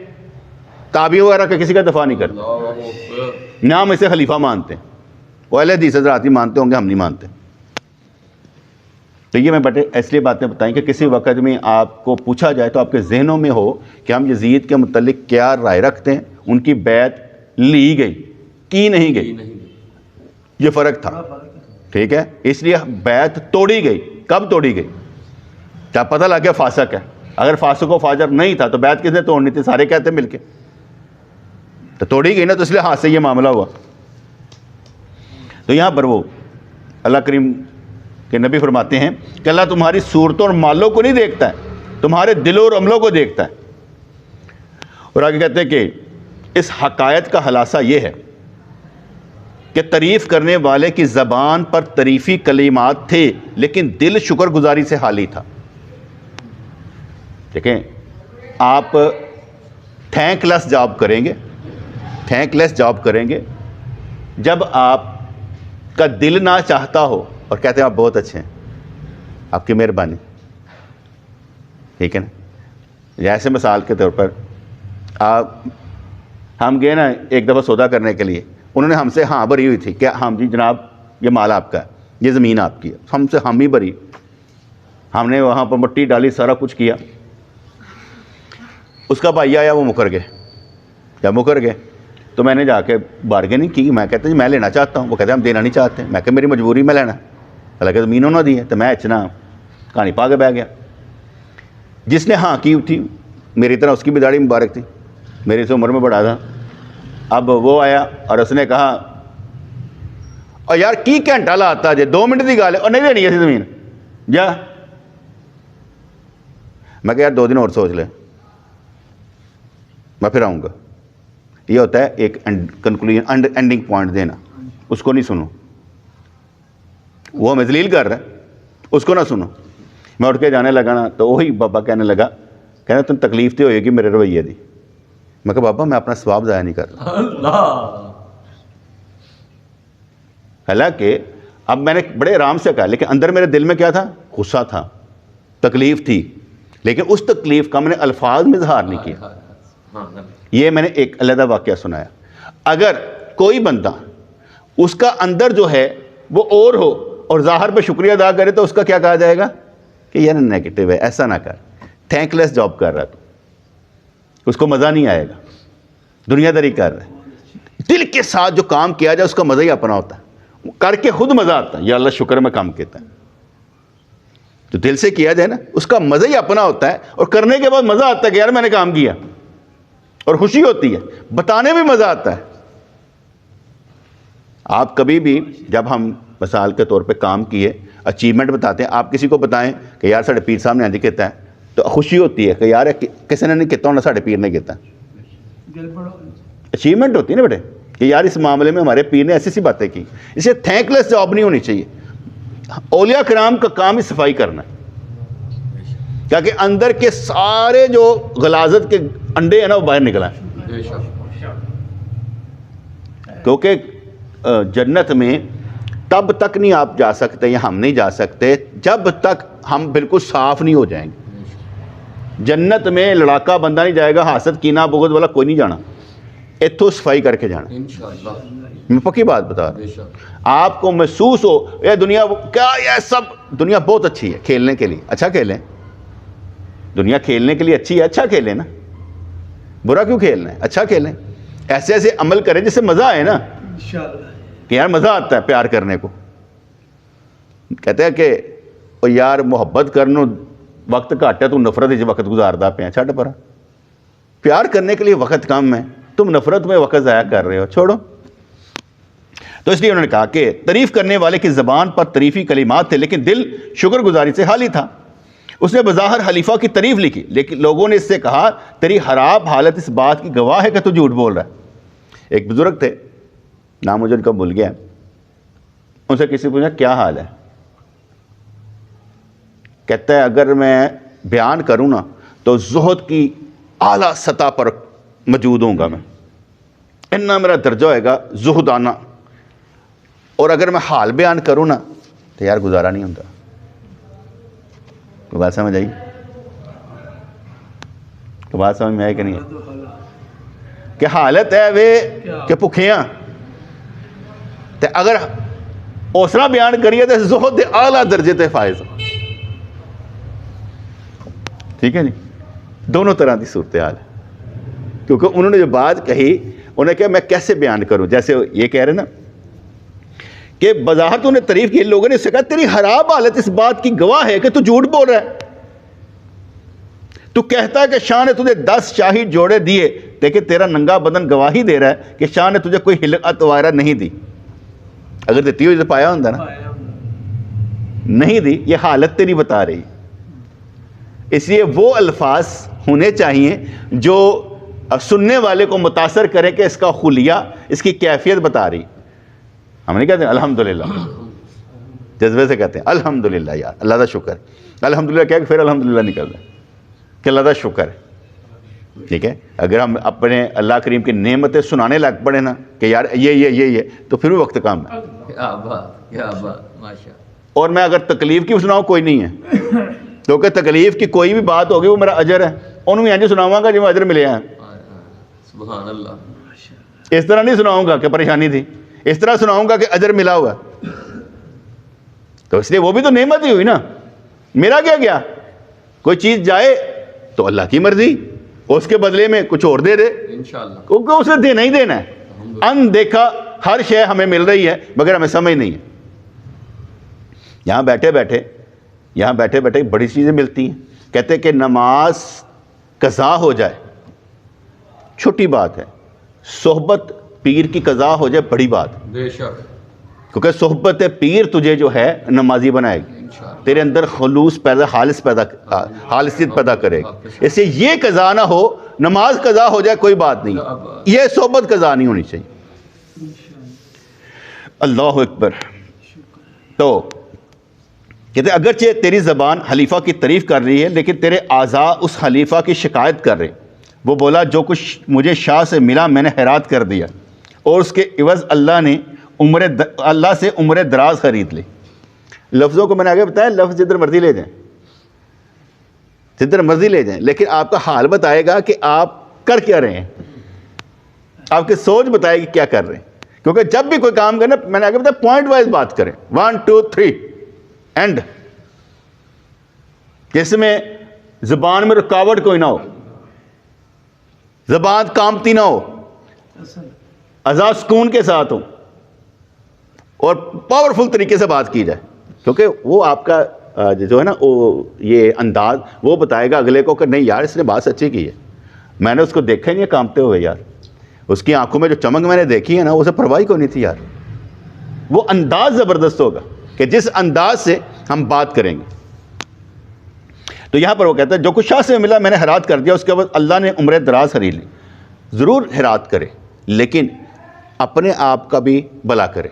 تابعین وغیرہ کا کسی کا دفاع نہیں کرتے، اللہ اکبر۔ نہ ہم اسے خلیفہ مانتے ہیں۔ وہ اہل حدیث حضرات ہی مانتے ہوں گے، ہم نہیں مانتے۔ تو یہ میں بٹے اس لیے باتیں بتائیں کہ کسی وقت میں آپ کو پوچھا جائے تو آپ کے ذہنوں میں ہو کہ ہم یزید کے متعلق کیا رائے رکھتے ہیں۔ ان کی بیعت لی گئی کی نہیں گئی، یہ فرق تھا، ٹھیک ہے؟ اس لیے بیعت توڑی گئی۔ کب توڑی گئی؟ جب پتہ لگ گیا فاسق ہے۔ اگر فاسق و فاجر نہیں تھا تو بیعت کس نے توڑنی تھی؟ سارے کہتے ہیں مل کے، تو توڑی گئی نا، تو اس لیے ہاتھ سے یہ معاملہ ہوا۔ تو یہاں پر وہ اللہ کریم کہ نبی فرماتے ہیں کہ اللہ تمہاری صورتوں اور مالوں کو نہیں دیکھتا ہے، تمہارے دلوں اور عملوں کو دیکھتا ہے۔ اور آگے کہتے ہیں کہ اس حقائق کا خلاصہ یہ ہے کہ تعریف کرنے والے کی زبان پر تعریفی کلمات تھے لیکن دل شکر گزاری سے خالی تھا۔ دیکھیں، آپ تھینک لیس جاب کریں گے، تھینک لیس جاب کریں گے جب آپ کا دل نہ چاہتا ہو اور کہتے ہیں آپ بہت اچھے ہیں، آپ کی مہربانی، ٹھیک ہے نا؟ جیسے مثال کے طور پر ہم گئے نا ایک دفعہ سودا کرنے کے لیے، انہوں نے ہم سے ہاں بھری ہوئی تھی کہ ہاں جی جناب یہ مال آپ کا ہے، یہ زمین آپ کی ہے، ہم سے ہم ہی بھری، ہم نے وہاں پر مٹی ڈالی، سارا کچھ کیا۔ اس کا بھائی آیا، وہ مکر گئے۔ جب مکر گئے تو میں نے جا کے بارگیننگ کی، میں کہتا جی میں لینا چاہتا ہوں، وہ کہتے ہیں ہم دینا نہیں چاہتے۔ میں کہ میری مجبوری میں لینا، حالانکہ زمین انہوں نے دی ہے۔ تو میں اچنا کہانی پا کے بہ گیا۔ جس نے ہاں کی تھی میری طرح، اس کی بھی داڑھی مبارک تھی، میری سے عمر میں بڑا تھا۔ اب وہ آیا اور اس نے کہا اور یار کی گھنٹہ لاتا جی، 2 منٹ کی گل ہے اور نہیں لینی ایسی زمین جا۔ میں کہ یار 2 دن اور سوچ لے، میں پھر آؤں گا۔ یہ ہوتا ہے ایک کنکلوژن، اینڈنگ پوائنٹ دینا، اس کو نہیں سنو، وہ ہمیں ذلیل کر رہا ہے، اس کو نہ سنو۔ میں اٹھ کے جانے لگا نا تو وہی بابا کہنے لگا، کہنا تم تکلیف تو ہوئے گی میرے رویے دی۔ میں کہا بابا میں اپنا ثواب ضائع نہیں کر رہا۔ اللہ، حالانکہ اب میں نے بڑے آرام سے کہا، لیکن اندر میرے دل میں کیا تھا؟ غصہ تھا، تکلیف تھی، لیکن اس تکلیف کا میں نے الفاظ میں اظہار نہیں کیا۔ ہاں، یہ میں نے ایک علیحدہ واقعہ سنایا۔ اگر کوئی بندہ اس کا اندر جو ہے وہ اور ہو اور ظاہر پہ شکریہ ادا کرے تو اس کا کیا کہا جائے گا کہ یہ نیگیٹو ہے، ایسا نہ کر، تھینک لیس جاب کر رہا تو اس کو مزہ نہیں آئے گا، دنیا داری کر رہا ہے۔ دل کے ساتھ جو کام کیا جائے اس کا مزہ ہی اپنا ہوتا ہے، کر کے خود مزہ آتا ہے، یا اللہ شکر میں کام کہتا ہے۔ جو دل سے کیا جائے نا اس کا مزہ ہی اپنا ہوتا ہے، اور کرنے کے بعد مزہ آتا ہے کہ یار میں نے کام کیا، اور خوشی ہوتی ہے، بتانے میں مزہ آتا ہے۔ آپ کبھی بھی جب ہم مثال کے طور پہ کام کیے، اچیومنٹ بتاتے ہیں، آپ کسی کو بتائیں کہ یار ساڑھے پیر صاحب نے انج کہتا ہے، تو خوشی ہوتی ہے کہ یار کسی نے نہیں کیتا ہونا ساڑھے پیر نے کیتا. اچیومنٹ ہوتی ہے نا بیٹے کہ یار اس معاملے میں ہمارے پیر نے ایسی سی باتیں کی. اسے تھینک لیس جاب نہیں ہونی چاہیے. اولیاء کرام کا کام ہی صفائی کرنا ہے تاکہ اندر کے سارے جو غلاظت کے انڈے ہیں نا وہ باہر نکل آئیں. بے شک. کیونکہ جنت میں تب تک نہیں آپ جا سکتے یا ہم نہیں جا سکتے جب تک ہم بالکل صاف نہیں ہو جائیں گے. جنت میں لڑاکا بندہ نہیں جائے گا, حاسد کینہ بغض والا کوئی نہیں جانا, اتھوں صفائی کر کے جانا. انشاءاللہ. میں پکی بات بتا رہا بے ہوں. شک. آپ کو محسوس ہو یہ دنیا کیا, یہ سب دنیا بہت اچھی ہے کھیلنے کے لیے, اچھا کھیلیں. دنیا کھیلنے کے لیے اچھی ہے, اچھا کھیلیں نا, برا کیوں کھیلنا ہے, اچھا کھیلیں. ایسے ایسے عمل کریں جس سے مزہ آئے نا, کہ یار مزہ آتا ہے پیار کرنے کو. کہتے ہیں کہ او یار محبت کرنو وقت گھٹ ہے, تو نفرت ہی وقت گزاردا پیا, چھڈ پرا. پیار کرنے کے لیے وقت کم ہے, تم نفرت میں وقت ضائع کر رہے ہو, چھوڑو. تو اس لیے انہوں نے کہا کہ تعریف کرنے والے کی زبان پر تعریفی کلمات تھے لیکن دل شکر گزاری سے خالی تھا. اس نے بظاہر خلیفہ کی تعریف لکھی لیکن لوگوں نے اس سے کہا تیری خراب حالت اس بات کی گواہ ہے کہ تو جھوٹ بول رہا ہے. ایک بزرگ تھے, نام مجھے ان کا بھول گیا, ان سے کسی پوچھا کیا حال ہے, کہتا ہے اگر میں بیان کروں نا تو زہد کی اعلیٰ سطح پر موجود ہوں گا, میں اتنا میرا درجہ ہوئے گا زہدانہ. اور اگر میں حال بیان کروں نا تو یار گزارا نہیں ہوتا. کوئی بات سمجھ آئی؟ کوئی بات سمجھ میں آئی کہ نہیں ہے؟ کہ حالت ہے وے کہ بھکھیاں تے اگر اوسرا بیان کریے تو زہد اعلیٰ درجے تے فائز. ٹھیک ہے جی, دونوں طرح کی صورتحال ہے. کیونکہ انہوں نے جو بات کہی انہوں نے کہا میں کیسے بیان کروں, جیسے یہ کہہ رہے نا کہ بظاہر تو انہیں تعریف کی, لوگوں نے اس سے کہا تیری خراب حالت اس بات کی گواہ ہے کہ تو جھوٹ بول رہا ہے. تو کہتا ہے کہ شاہ نے تجھے 10 شاہی جوڑے دیے لیکن تیرا ننگا بدن گواہی دے رہا ہے کہ شاہ نے تجھے کوئی ہلکت وغیرہ نہیں دی. اگر دیتی ہوئی تو پایا ہوتا نا, نہیں دی. یہ حالت تیری بتا رہی. اس لیے وہ الفاظ ہونے چاہیے جو سننے والے کو متاثر کرے کہ اس کا خلیہ, اس کی کیفیت بتا رہی. ہم نہیں کہتے ہیں الحمدللہ, جذبے سے کہتے ہیں الحمدللہ یار اللہ کا شکر. الحمدللہ کیا کہ پھر الحمدللہ نکل رہا ہے کہ اللہ کا شکر ہے. ٹھیک ہے, اگر ہم اپنے اللہ کریم کی نعمتیں سنانے لگ پڑے نا کہ یار یہ تو پھر بھی وقت کام ہے. کیا بات, کیا بات, ماشاء. اور میں اگر تکلیف کی سناؤں کوئی نہیں ہے, کیونکہ تکلیف کی کوئی بھی بات ہوگی وہ میرا اجر ہے, انہوں میں انج سناؤں گا جو اجر ملے ہیں. سبحان اللہ. اس طرح نہیں سناؤں گا کہ پریشانی تھی, اس طرح سناؤں گا کہ اجر ملا ہوا. تو اس لیے وہ بھی تو نعمت ہی ہوئی نا. میرا کیا گیا, کوئی چیز جائے تو اللہ کی مرضی, اس کے بدلے میں کچھ اور دے دے انشاءاللہ, کیونکہ اسے دینا ہی دینا ہے. ان دیکھا ہر شے ہمیں مل رہی ہے مگر ہمیں سمجھ نہیں ہے. یہاں بیٹھے بیٹھے بڑی چیزیں ملتی ہیں. کہتے کہ نماز قضا ہو جائے چھوٹی بات ہے, صحبت پیر کی قضا ہو جائے بڑی بات. بے شک. کیونکہ صحبت پیر تجھے جو ہے نمازی بنائے گی, انشاءاللہ. تیرے اندر خالصیت پیدا کرے گی. اس سے یہ قضا نہ ہو, نماز قضا ہو جائے کوئی بات نہیں, یہ صحبت قضا نہیں ہونی چاہیے. اللہ اکبر. تو کہتے اگرچہ تیری زبان خلیفہ کی تعریف کر رہی ہے لیکن تیرے اعضاء اس خلیفہ کی شکایت کر رہے. وہ بولا جو کچھ مجھے شاہ سے ملا میں نے خیرات کر دیا اور اس کے عوض اللہ سے عمر دراز خرید لی. لفظوں کو میں نے آگے بتایا, لفظ جدھر مرضی لے جائیں, لیکن آپ کا حال بتائے گا کہ آپ کر کیا رہے ہیں, آپ کی سوچ بتائے گی کیا کر رہے ہیں. کیونکہ جب بھی کوئی کام کرنا, میں نے آگے بتایا پوائنٹ وائز بات کریں, 1 2 3 اینڈ, جس میں زبان میں رکاوٹ کوئی نہ ہو, زبان کامتی نہ ہو, اعضاء سکون کے ساتھ ہو اور پاورفل طریقے سے بات کی جائے. کیونکہ وہ آپ کا جو ہے نا وہ یہ انداز وہ بتائے گا اگلے کو کہ نہیں یار اس نے بات سچی کی ہے, میں نے اس کو دیکھا ہی نہیں کامتے ہوئے یار, اس کی آنکھوں میں جو چمک میں نے دیکھی ہے نا اسے پرواہ کو نہیں تھی یار. وہ انداز زبردست ہوگا کہ جس انداز سے ہم بات کریں گے. تو یہاں پر وہ کہتا ہے جو کچھ شاہ سے ملا میں نے حیرات کر دیا، اس کے بعد اللہ نے عمر دراز ہری لی. ضرور حیرات کرے لیکن اپنے آپ کا بھی بھلا کرے.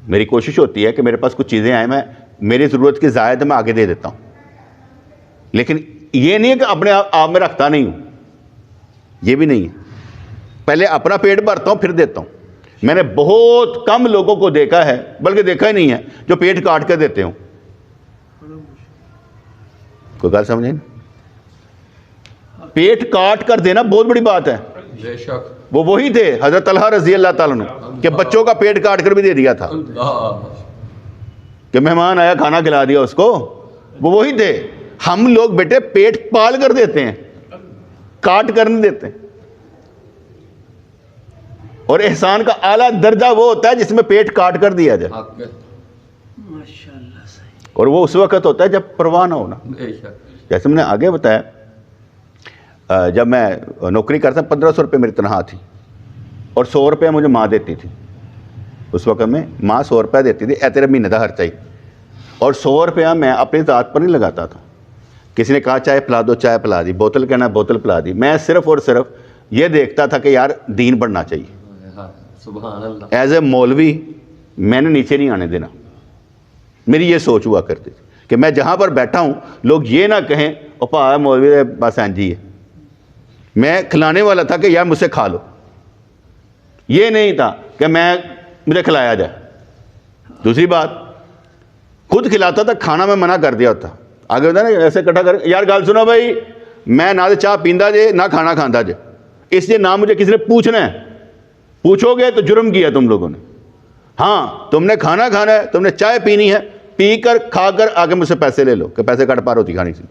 میری کوشش ہوتی ہے کہ میرے پاس کچھ چیزیں آئیں، میں میری ضرورت کی زائد میں آگے دے دیتا ہوں، لیکن یہ نہیں ہے کہ اپنے آپ میں رکھتا نہیں ہوں، یہ بھی نہیں ہے. پہلے اپنا پیٹ بھرتا ہوں پھر دیتا ہوں. میں نے بہت کم لوگوں کو دیکھا ہے، بلکہ دیکھا ہی نہیں ہے، جو پیٹ کاٹ کے دیتے ہوں. کوئی گل سمجھے نا؟ پیٹ کاٹ کر دینا بہت بڑی بات ہے. بے شک وہ وہی تھے حضرت طلحہ رضی اللہ تعالیٰ عنہ کہ بچوں کا پیٹ کاٹ کر بھی دے دیا تھا، اللہ کہ مہمان آیا کھانا کھلا دیا اس کو. وہ وہی تھے. ہم لوگ بیٹے پیٹ پال کر دیتے ہیں، کاٹ کر نہیں دیتے. اور احسان کا اعلیٰ درجہ وہ ہوتا ہے جس میں پیٹ کاٹ کر دیا جائے، حق ہے. ماشاءاللہ صحیح. اور وہ اس وقت ہوتا ہے جب پرواہ نہ ہونا. بے شک جیسے میں نے آگے بتایا، جب میں نوکری کرتا 1500 روپے میری تنخواہ تھی اور 100 روپے مجھے ماں دیتی تھی. اس وقت میں ماں 100 روپے دیتی تھی، اے تیرے مہینے کا خرچہ ہی. اور 100 روپیہ میں اپنی ذات پر نہیں لگاتا تھا. کسی نے کہا چائے پلا دو، چائے پلا دی. بوتل کہنا بوتل پلا دی. میں صرف اور صرف یہ دیکھتا تھا کہ یار دین بڑھنا چاہیے. سبحان اللہ. ایز اے مولوی میں نے نیچے نہیں آنے دینا. میری یہ سوچ ہوا کرتی تھی کہ میں جہاں پر بیٹھا ہوں لوگ یہ نہ کہیں او پا مولوی بس اینجی ہے. میں کھلانے والا تھا کہ یار مجھ سے کھا لو. یہ نہیں تھا کہ مجھے کھلایا جائے. دوسری بات، خود کھلاتا تھا، کھانا میں منع کر دیا ہوتا. آگے ہوتا نا ایسے اکٹھا کر، یار گل سنو بھائی، میں نہ تو چاہ پیندا جے نہ کھانا کھانا جے، اس لیے نہ مجھے کسی نے پوچھنا ہے. پوچھو گے تو جرم کیا تم لوگوں نے. ہاں تم نے کھانا کھانا ہے، تم نے چائے پینی ہے، پی کر کھا کر آگے مجھ سے پیسے لے لو کہ پیسے کٹ پا روٹی کھانی سی.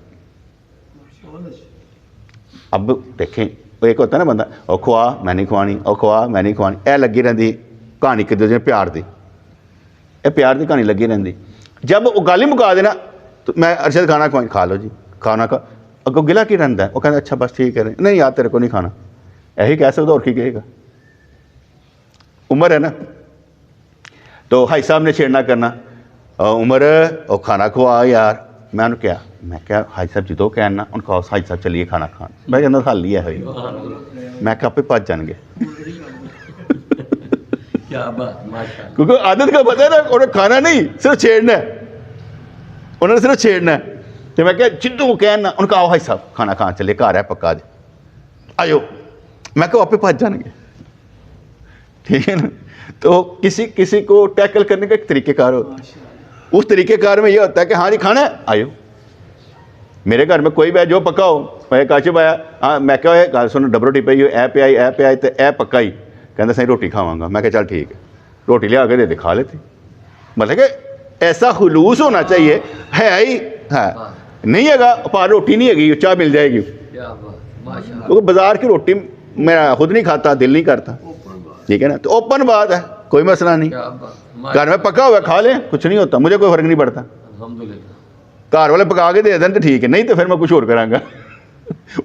اب دیکھیں وہ ایک ہوتا ہے نا بندہ، او کھوا میں نہیں کھوانی، او کھوا میں نہیں کھوانی، اے لگی رہندی کہانی ایک دوسرے پیار دی. اے پیار دی کہانی لگی رہندی. جب وہ گالی مکا دینا تو میں ارشد کھانا کھوائیں، کھا لو جی کھانا کھا. اگوں گلا کی رہندا ہے، وہ کہتا اچھا بس ٹھیک ہے، نہیں یار تیرے کو نہیں کھانا. یہی کہہ سکتا اور کی کہے گا؟ عمر ہے نا. تو حاج صاحب نے چھیڑنا کرنا، عمر او کھانا کھوا یار. میں نے کیا حاج صاحب جدو کہنا ان کو حاج صاحب چلیے کھانا کھان. میں کہنا کھا لیا ہے. میں کہ آپ پہ پچ جان گے کیا بات ماشاءاللہ. کیونکہ عادت کا پتہ ہے نا، انہیں کھانا نہیں صرف چھیڑنا ہے، انہوں نے صرف چھیڑنا ہے. تو میں کہ جدو کہنا ان کا آؤ حاج صاحب کھانا کھان چلے، گھر ہے پکا جی آئیو. میں کہ آپ پہ پچ جان گے. ٹھیک ہے نا. تو کسی کو ٹیکل کرنے کا ایک طریقہ کار ہوتا ہے. اس طریقہ کار میں یہ ہوتا ہے کہ ہاں جی کھانا ہے آئیو. میرے گھر میں کوئی بھی جو پکا ہو، میں کاشف آیا، ہاں میں کیا ہے گل سن ڈب روٹی پی اے پہ آئی تو اے پکا ہی کہنا صحیح روٹی کھاواں گا. میں کہ چل ٹھیک ہے، روٹی لیا کے دے کھا لیتے. مطلب کہ ایسا خلوص ہونا چاہیے. ہے ہی ہے نہیں ہے گا پا روٹی نہیں ہے گی چاہ مل جائے گی. کیا بات ماشاءاللہ. کیونکہ بازار کی روٹی میں خود نہیں کھاتا، دل نہیں کرتا. ٹھیک ہے نا. تو اوپن بات ہے، کوئی مسئلہ نہیں. کیا بات گھر میں پکا ہوا ہے کھا لیں، کچھ نہیں ہوتا، مجھے کوئی فرق نہیں پڑتا. الحمدللہ. گھر والے پکا کے دے دیں تو ٹھیک ہے، نہیں تو پھر میں کچھ اور کراں گا.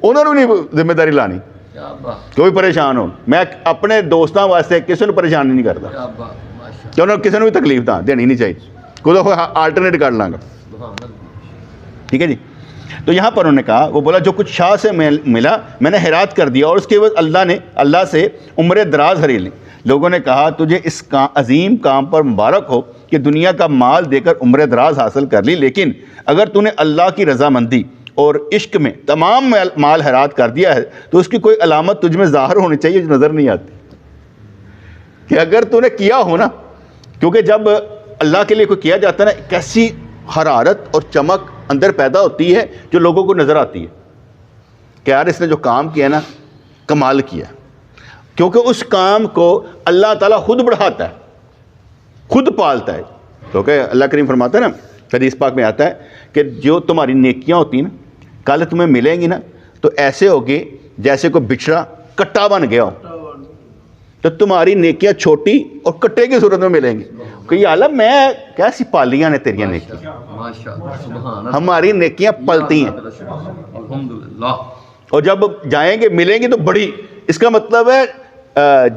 انہوں نے نہیں ذمہ داری لانی. کیا بات کوئی پریشان ہو، میں اپنے دوستوں واسطے کسی نے پریشان نہیں کرتا کیا بات ماشاءاللہ. کہ انہوں نے کسی نے بھی تکلیف دینی نہیں چاہیے. کوئی آلٹرنیٹ کر لاں گا. سبحان اللہ. ٹھیک ہے جی. تو یہاں پر انہوں نے کہا، وہ بولا جو کچھ شاہ سے ملا میں نے حیرات کر دیا، اور اس کے بعد اللہ سے عمر دراز ہری لی. لوگوں نے کہا تجھے اس عظیم کام پر مبارک ہو کہ دنیا کا مال دے کر عمر دراز حاصل کر لی، لیکن اگر تو نے اللہ کی رضامندی اور عشق میں تمام مال حیرات کر دیا ہے تو اس کی کوئی علامت تجھ میں ظاہر ہونی چاہیے جو نظر نہیں آتی. کہ اگر تو نے کیا ہو نا، کیونکہ جب اللہ کے لیے کوئی کیا جاتا ہے نا، ایک ایسی حرارت اور چمک اندر پیدا ہوتی ہے جو لوگوں کو نظر آتی ہے کہ یار اس نے جو کام کیا نا کمال کیا. کیونکہ اس کام کو اللہ تعالیٰ خود بڑھاتا ہے، خود پالتا ہے. کیونکہ اللہ کریم فرماتا ہے نا، حدیث پاک میں آتا ہے کہ جو تمہاری نیکیاں ہوتی ہیں نا کل تمہیں ملیں گی نا تو ایسے ہوگی جیسے کوئی بچھڑا کٹا بن گیا ہو. تو تمہاری نیکیاں چھوٹی اور کٹے کی صورت میں ملیں گی کہ یا اللہ میں کیسی پالیاں نے تیریاں نیکیاں. ماشاءاللہ سبحان اللہ. ہماری نیکیاں پلتی ہیں، الحمدللہ. اور جب جائیں گے ملیں گی تو بڑی. اس کا مطلب ہے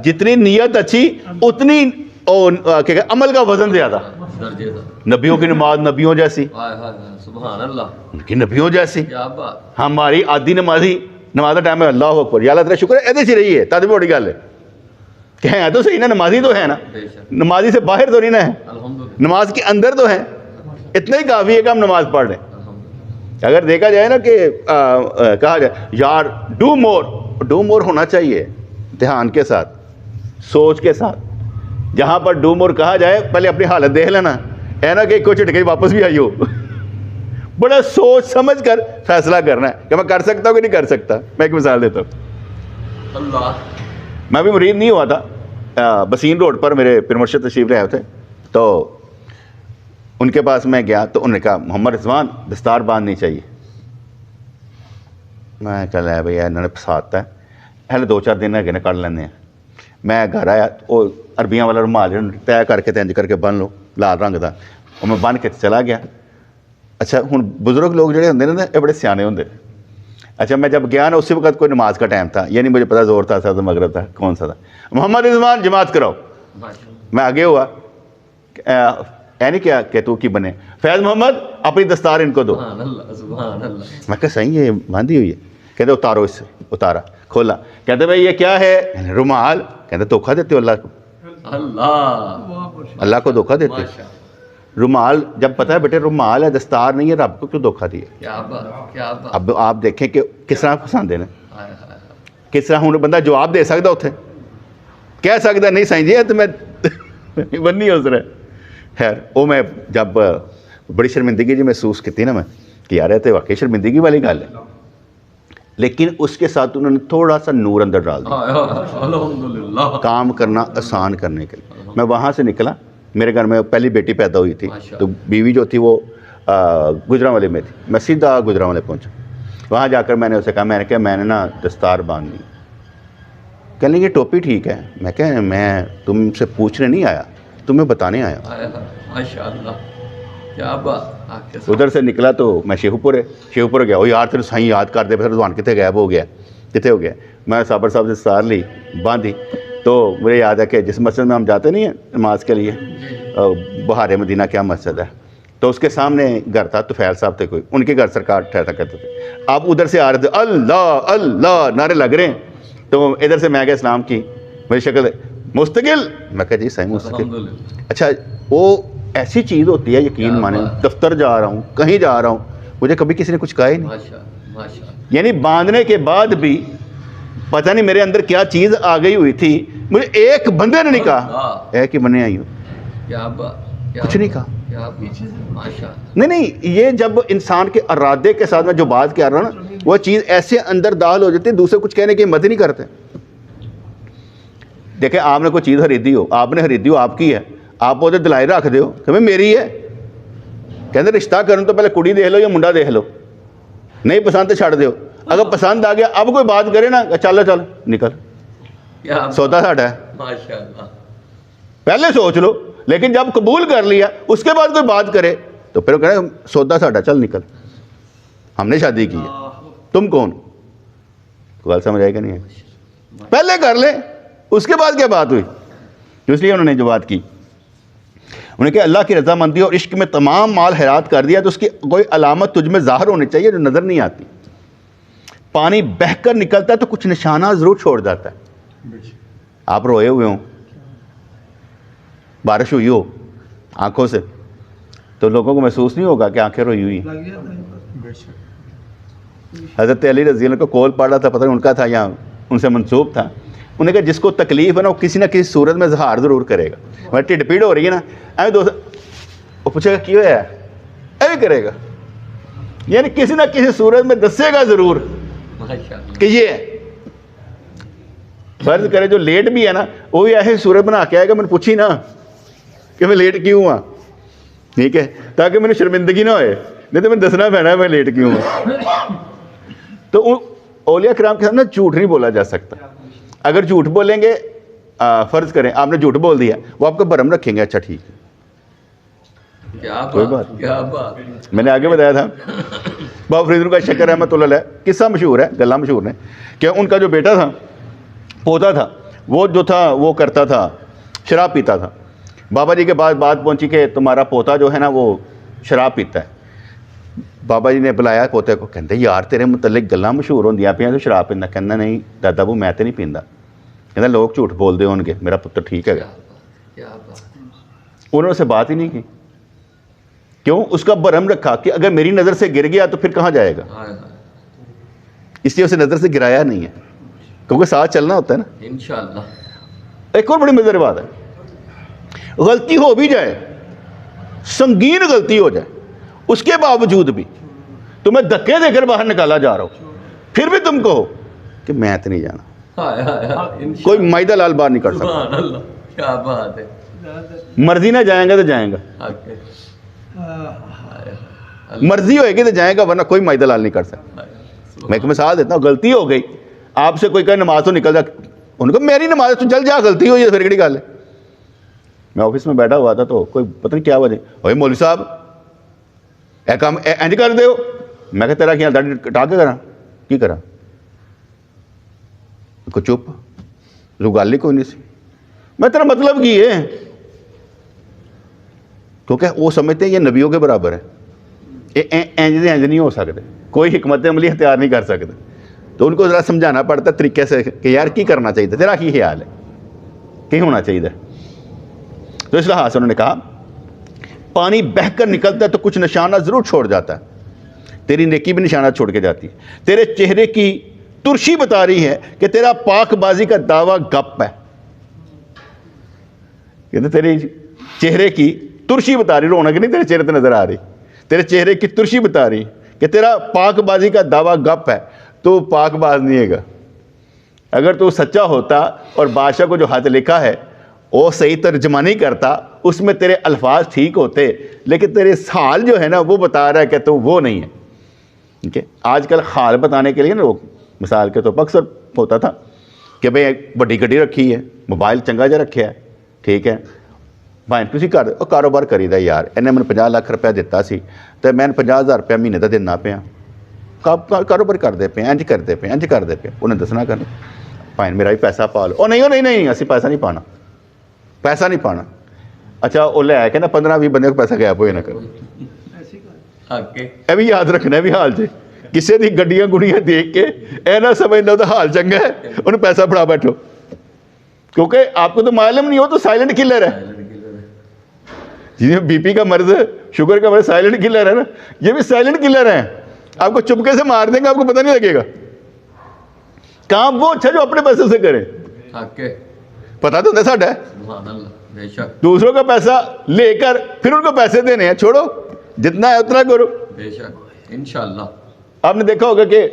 جتنی نیت اچھی اتنی عمل کا وزن زیادہ. درجے دا نبیوں کی نماز نبیوں جیسی, ہائے ہائے ہائے سبحان اللہ ان کی نبیوں جیسی. کیا بات ہماری عادی نمازی نماز کا ٹائم ہے اللہ اکبر یا اللہ تیرا شکر ہے ایسے رہی ہے تب بڑی گل ہے کہ ہیں تو صحیح نا, نمازی تو ہے نا, بے شک نمازی سے باہر تو نہیں نا ہے, الحمدللہ نماز کے اندر تو ہیں. اتنا ہی کافی ہے کہ ہم نماز پڑھ رہے ہیں. الحمدللہ اگر دیکھا جائے نا کہ کہا جائے یار ڈو مور ہونا چاہیے دھیان کے ساتھ, سوچ کے ساتھ. جہاں پر ڈو مور کہا جائے پہلے اپنی حالت دیکھ لینا ہے نا کہ کوئی چٹکے واپس بھی آئی ہو. بڑا سوچ سمجھ کر فیصلہ کرنا ہے کہ میں کر سکتا ہوں کہ نہیں کر سکتا. میں ایک مثال دیتا ہوں. اللہ میں بھی مرید نہیں ہوا تھا, بسین روڈ پر میرے پیر مرشد تشریف لے آئے تھے, تو ان کے پاس میں گیا تو انہوں نے کہا محمد رضوان دستار باندھنی چاہیے. میں کہا لے بھائی انہوں نے پساتا ہے پہلے 2-4 دن ہے کر لینے ہیں. میں گھر آیا وہ عربیاں والا رومال طے کر کے تینج کر کے بن لو لال رنگ دا, اور میں بن کے چلا گیا. اچھا ہوں بزرگ لوگ جڑے ہوندے نا یہ بڑے سیانے ہوندے. اچھا میں جب گیا نا اسی وقت کوئی نماز کا ٹائم تھا, یعنی مجھے پتا زور تھا سر مغرب تھا کون سا تھا. محمد رضوان جماعت کراؤ. میں آگے ہوا نہیں کیا کہ تو کی بنے, فیض محمد اپنی دستار ان کو دو. سبحان اللہ سبحان اللہ میں کہا صحیح ہے باندھی ہوئی ہے. کہتے اتارو اس سے, اتارا کھولا. کہتے بھائی یہ کیا ہے رومال. کہتے دھوکہ دیتے ہو اللہ کو, اللہ اللہ کو دھوکہ دیتے. ماشاء رومال جب پتہ ہے بیٹے رومال ہے دستار نہیں ہے, رب کو کیوں دھوکہ دیا. کیا بات کیا بات اب آپ دیکھیں کہ کس طرح پسند دینا, ہائے ہائے ہائے کس طرح ہوں بندہ جواب دے سکتا اتنے, کہہ سکتا نہیں سائیں جی تو میں بننی اس طرح. خیر وہ میں جب بڑی شرمندگی جی محسوس کی نا میں کہ یار ہے تو واقعی شرمندگی والی گل ہے, لیکن اس کے ساتھ انہوں نے تھوڑا سا نور اندر ڈال دیا ہائے ہائے الحمدللہ کام کرنا آسان کرنے کے لیے. میں وہاں سے نکلا, میرے گھر میں پہلی بیٹی پیدا ہوئی تھی, تو بیوی جو تھی وہ گجرانوالے میں تھی. میں سیدھا گجرانوالے پہنچا. وہاں جا کر میں نے اسے کہا میں نے نا دستار باندھنی. کہنے لگے ٹوپی ٹھیک ہے. میں کہا میں تم سے پوچھنے نہیں آیا, تمہیں بتانے آیا. ہائے ہائے ماشاء اللہ کیا بات آپ کے ساتھ ادھر سے نکلا تو میں شیخو پور گیا. وہ یار تیرے سائیں یاد کر دے, پھر رضوان کتنے غائب ہو گیا, کتنے ہو گیا. میں صابر صاحب سے دستار لی باندھی. تو مجھے یاد ہے کہ جس مسجد میں ہم جاتے نہیں ہیں نماز کے لیے, بہار مدینہ کیا مسجد ہے, تو اس کے سامنے گھر تھا, تو فیل صاحب تھے کوئی, ان کے گھر سرکار ٹھہرا کرتے تھے. آپ ادھر سے آ رہے تھے اللہ اللہ نعرے لگ رہے ہیں, تو ادھر سے میں آ گیا اسلام کی, میری شکل مستقل. میں کہا جی صحیح مستقل. الحمدللہ اچھا وہ ایسی چیز ہوتی ہے یقین مانیں, دفتر جا رہا ہوں کہیں جا رہا ہوں, مجھے کبھی کسی نے کچھ کہا ہی نہیں. ماشاء ماشاء یعنی باندھنے کے بعد بھی پتہ نہیں میرے اندر کیا چیز آ گئی ہوئی تھی, مجھے ایک بندے نے نہیں کہا اے کہ بنے آئی ہو, کیا بات کچھ نہیں کہا. کیا ماشاء نہیں یہ جب انسان کے ارادے کے ساتھ میں جو بات کر رہا ہوں نا, وہ چیز ایسے اندر داخل ہو جاتی ہے, دوسرے کچھ کہنے کی ہمت ہی نہیں کرتے. دیکھیں آپ نے کوئی چیز خریدی ہو, آپ نے خریدی ہو آپ کی ہے, آپ وہ دلائل رکھ دو کہ میں میری ہے. کہتے رشتہ کروں تو پہلے کڑی دیکھ لو یا منڈا دیکھ لو, نہیں پسند تو چھڑ دو. اگر پسند آ گیا اب کوئی بات کرے نا چل نکل, کیا سودا ساڈا ہے, ماشاء اللہ پہلے سوچ لو. لیکن جب قبول کر لیا اس کے بعد کوئی بات کرے تو پھر وہ کہے سودا ساڈا, چل نکل, ہم نے شادی کی ہے, تم کون. بات سمجھ آئے کہ نہیں ہے, پہلے کر لے اس کے بعد کیا بات ہوئی. اس لیے انہوں نے جو بات کی, انہوں نے کہا اللہ کی رضامندی اور عشق میں تمام مال حیرات کر دیا, تو اس کی کوئی علامت تجھ میں ظاہر ہونی چاہیے جو نظر نہیں آتی. پانی بہہ کر نکلتا ہے تو کچھ نشانہ ضرور چھوڑ جاتا ہے. آپ روئے ہوئے ہوں, بارش ہوئی ہو آنکھوں سے, تو لوگوں کو محسوس نہیں ہوگا کہ آنکھیں روئی ہوئی. حضرت علی رضی اللہ کو کول پڑ رہا تھا, پتہ نہیں ان کا تھا یا ان سے منسوب تھا. انہوں نے کہا جس کو تکلیف ہے نا وہ کسی نہ کسی صورت میں اظہار ضرور کرے گا. میں ٹھڈ پیڑ ہو رہی ہے نا, ایویں دوست وہ پوچھے گا کیوں ہے, ایویں کرے گا, یعنی کسی نہ کسی صورت میں دسے گا ضرور کہ یہ ہے. فرض کرے جو لیٹ بھی ہے نا وہ بھی ایسی صورت بنا کے آئے گا, میں نے پوچھی نا کہ میں لیٹ کیوں ہوا, ٹھیک ہے, تاکہ میری شرمندگی نہ ہوئے, نہیں تو میں دسنا پینا ہے میں لیٹ کیوں ہوں. تو اولیاء کرام کے ساتھ نا جھوٹ نہیں بولا جا سکتا. اگر جھوٹ بولیں گے, فرض کریں آپ نے جھوٹ بول دیا, وہ آپ کو بھرم رکھیں گے, اچھا ٹھیک ہے کوئی بات. میں نے آگے بتایا تھا بابا فرید کا شکر رحمۃ اللہ علیہ, قصہ مشہور ہے, گلا مشہور ہے کہ ان کا جو بیٹا تھا پوتا تھا, وہ جو تھا وہ کرتا تھا شراب پیتا تھا. بابا جی کے بعد بات پہنچی کہ تمہارا پوتا جو ہے نا وہ شراب پیتا ہے. بابا جی نے بلایا پوتے کو, کہتے یار تیرے متعلق گلاں مشہور ہوندیاں پیاں تو شراب پیندا. کہنا نہیں دادا وہ میں تے نہیں پیندا. کہنا لوگ جھوٹ بول دے ہون گے, میرا پتر ٹھیک ہے. کیا بات ہے. انہوں نے اسے بات ہی نہیں کی. کیوں؟ اس کا برہم رکھا کہ اگر میری نظر سے گر گیا تو پھر کہاں جائے گا, ہائے ہائے. اس لیے اسے نظر سے گرایا نہیں ہے, کیونکہ ساتھ چلنا ہوتا ہے نا. انشاءاللہ. ایک اور بڑی مزیدار بات ہے, غلطی ہو بھی جائے, سنگین غلطی ہو جائے, اس کے باوجود بھی تمہیں دھکے دے کر باہر نکالا جا رہا ہو, پھر بھی تم کہو کہ میں تو نہیں جانا. ہائے ہائے ہائے. کوئی معدہ لال باہر نہیں کر سکتا. سبحان اللہ. کیا بات ہے. مرضی نہ جائیں گا تو جائیں گا, حق ہے. مرضی ہوئے گی تو جائیں گا, ورنہ کوئی معدہ لال نہیں کر سکتا. میں ایک مثال دیتا ہوں, غلطی ہو گئی, آپ سے کوئی کہے نماز تو نکل جا, ان کو میری نماز تو چل جا, غلطی ہوئی ہے پھر کیڑی گل ہے. میں آفس میں بیٹھا ہوا تھا تو کوئی پتہ نہیں کیا وجہ, اوے مولوی صاحب اے کام انج کر دے ہو. میں کہ تیرا کیا داڑھی کٹا کے کراں, کی کراں؟ کو چپ, جو گل ہی کوئی نہیں سی. میں تیرا مطلب کی ہے, کیونکہ وہ سمجھتے ہیں یہ نبیوں کے برابر ہے, یہ انج دے انج نہیں ہو سکتے, کوئی حکمت عملی اختیار نہیں کر سکتے. تو ان کو ذرا سمجھانا پڑتا طریقے سے کہ یار کی کرنا چاہیے, تیرا کی خیال ہے, کی ہونا چاہیے. تو اس لحاظ سے انہوں نے کہا پانی بہہ کر نکلتا ہے تو کچھ نشانہ ضرور چھوڑ جاتا ہے, تیری نیکی بھی نشانہ چھوڑ کے جاتی ہے. تیرے چہرے کی ترشی بتا رہی ہے کہ تیرا پاک بازی کا دعویٰ گپ ہے. کہتے تیری چہرے کی ترشی بتا رہی, رونق نہیں تیرے چہرے پہ نظر آ رہی, تیرے چہرے کی ترشی بتا رہی کہ تیرا پاک بازی کا دعویٰ گپ ہے, تو پاک باز نہیں ہے گا. اگر تو سچا ہوتا اور بادشاہ کو جو خط لکھا ہے وہ صحیح ترجمہ نہیں کرتا, اس میں تیرے الفاظ ٹھیک ہوتے, لیکن تیرے حال جو ہے نا وہ بتا رہا ہے کہ تو وہ نہیں ہے. ٹھیک ہے, آج کل حال بتانے کے لیے نا وہ مثال کے طور پر اکثر ہوتا تھا کہ بھئی ایک بڑی گڈی رکھی ہے, موبائل چنگا جا رکھا ہے, ٹھیک ہے بھائی تسی کاروبار کری دا یار, انہیں میں 50 لاکھ روپیہ دیتا سی تو میں 50,000 روپیہ مہینے دا دینا پیا, کاروبار کرتے پے, انج کرتے پے, انج کرتے پے. انہیں دسنا کرنا بھائی میرا بھی پیسہ پا لو. او نہیں اسی پیسہ نہیں پانا, پیسہ نہیں پانا. اچھا وہ لے آیا کہ نا 15-20 بندے کو پیسہ غائب ہوئے نہ کرو. یہ بھی یاد رکھنا ہے بھی حال سے کسی دی گڈیاں گڑیاں دیکھ کے اے نہ سمجھنا تو حال چنگا ہے, انہیں پیسہ پڑا بیٹھو, کیونکہ آپ کو تو معلوم نہیں ہو تو سائلنٹ کلر ہے. جنہیں بی پی کا مرض ہے, شوگر کا مرض, سائلنٹ کلر ہے نا, یہ بھی سائلنٹ کلر ہیں. آپ کو چپکے سے مار دیں گے, آپ کو پتہ نہیں لگے گا. کام وہ اچھا جو اپنے پیسے سے کرے, پتا تو نہیں ساڈا ہے. دوسروں کا پیسہ لے کر پھر ان کو پیسے دینے ہیں, چھوڑو جتنا ہے اتنا کرو. بے شک انشاءاللہ. آپ نے دیکھا ہوگا کہ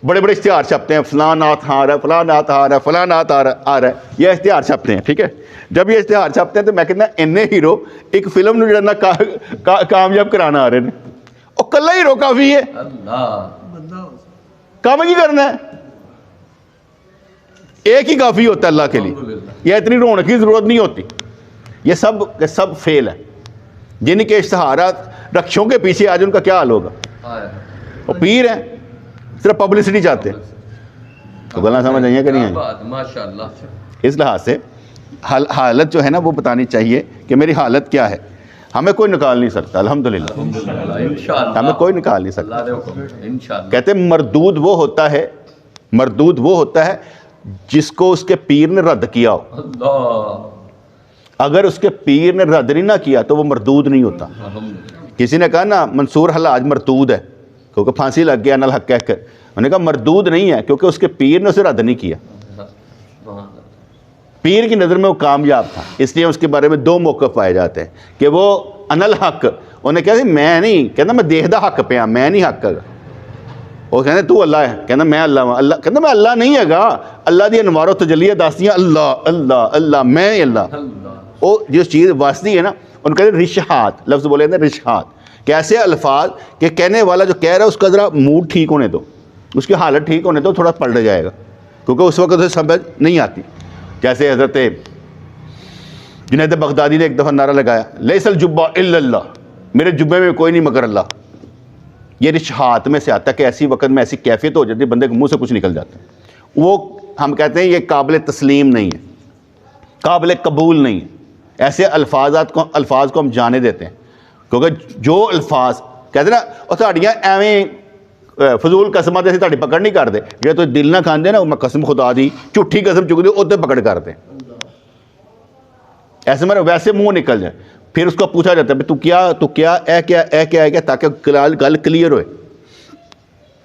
بڑے بڑے اشتہار چھپتے ہیں, فلاں نعت آ رہا ہے, فلاں نعت آ رہا ہے, فلاں نعت آ رہا ہے, یہ اشتہار چھپتے ہیں. ٹھیک ہے, جب یہ اشتہار چھپتے ہیں تو میں کہنا انے ہیرو ایک فلم جو نا کامیاب کرانا آ رہے ہیں, اور کلا ہیرو کافی ہے, اللہ کام کی کرنا ہے, ایک ہی کافی ہوتا ہے اللہ کے لیے. یہ اتنی رونق کی ضرورت نہیں ہوتی. یہ سب فیل ہے. جن کے اشتہارات رکشوں کے پیچھے آج ان کا کیا حال ہوگا. وہ پیر ہیں, صرف پبلسٹی چاہتے ہیں. تو گلا سمجھ آئی ہیں کہ نہیں آئی؟ ماشاءاللہ. اس لحاظ سے حالت جو ہے نا وہ بتانی چاہیے کہ میری حالت کیا ہے. ہمیں کوئی نکال نہیں سکتا, الحمدللہ ہمیں کوئی نکال نہیں سکتا. کہتے ہیں مردود وہ ہوتا ہے جس کو اس کے پیر نے رد کیا ہو. اگر اس کے پیر نے رد نہیں نہ کیا تو وہ مردود نہیں ہوتا. کسی نے کہا نا منصور حلاج مردود ہے کیونکہ پھانسی لگ گیا انل حق کہہ کر, انہوں نے کہا مردود نہیں ہے کیونکہ اس کے پیر نے اسے رد نہیں کیا. پیر کی نظر میں وہ کامیاب تھا, اس لیے اس کے بارے میں 2 موقف پائے جاتے ہیں کہ وہ انل حق, انہیں کہتے میں نہیں کہنا میں دیکھدا حق پہ, میں نہیں حق ہے. وہ کہتے تو اللہ ہے, کہنا میں اللہ ہوں. اللہ کہنا میں اللہ نہیں ہے گا, اللہ دی انوار و تجلیہ داستیاں اللہ اللہ اللہ, میں اللہ. وہ جو چیز واسطی ہے نا ان کہتے ہیں رشحات, لفظ بولے ہیں رشحات, کہ ایسے الفاظ کہ کہنے والا جو کہہ رہا ہے اس کا ذرا موڈ ٹھیک ہونے دو, اس کی حالت ٹھیک ہونے دو, تھوڑا پلٹ جائے گا, کیونکہ اس وقت اسے سمجھ نہیں آتی. جیسے حضرت جنید بغدادی نے ایک دفعہ نعرہ لگایا لیس الجبہ الا اللہ, میرے جبے میں کوئی نہیں مگر اللہ. یہ رشحات میں سے آتا ہے کہ ایسی وقت میں ایسی کیفیت ہو جاتی ہے بندے کے منہ سے کچھ نکل جاتا ہے. وہ ہم کہتے ہیں یہ قابل تسلیم نہیں ہے, قابل قبول نہیں ہے. ایسے الفاظ کو ہم جانے دیتے ہیں، کیونکہ جو الفاظ کہتے نا اور ساڑیاں ایویں فضول قسمات ایسی تاری پکڑ نہیں کرتے، یہ تو دل نہ کھاندے نا میں قسم خدا دی جھوٹھی قسم چک دی ادھر پکڑ کرتے ہیں، ایسے میں ویسے منہ نکل جائے، پھر اس کو پوچھا جاتا ہے تو کیا اے کیا تاکہ گل کلیئر ہوئے.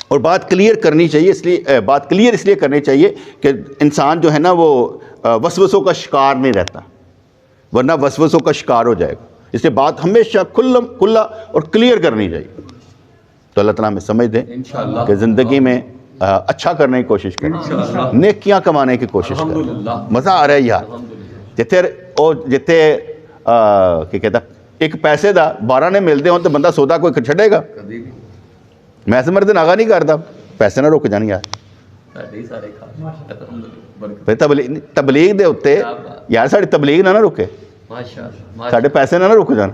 اور بات کلیئر کرنی چاہیے، بات کلیئر اس لیے کرنی چاہیے کہ انسان جو ہے نا وہ وسوسوں کا شکار نہیں رہتا، ورنہ وسوسوں کا شکار ہو جائے گا. اس لیے بات ہمیشہ کھلا اور کلیئر کرنی چاہیے. تو اللہ تعالیٰ ہمیں سمجھ دے انشاءاللہ کہ زندگی میں اچھا کرنے کی کوشش کریں، نیکیاں کمانے کی کوشش کریں. مزہ آ رہا ہے یار، جتھے کہ کہتا ایک پیسے دا 12 نے ملتے ہوں تو بندہ سودا کوئی چھڑے گا؟ کبھی بھی میں سمجھ دن آگاہ نہیں کرتا، پیسے نہ رک جان یار. ساڈے سارے الحمدللہ پھر تبلیغ دے اتنے یار ساری تبلیغ نہ رکے، ماشاءاللہ ساڈے پیسے نہ رک جان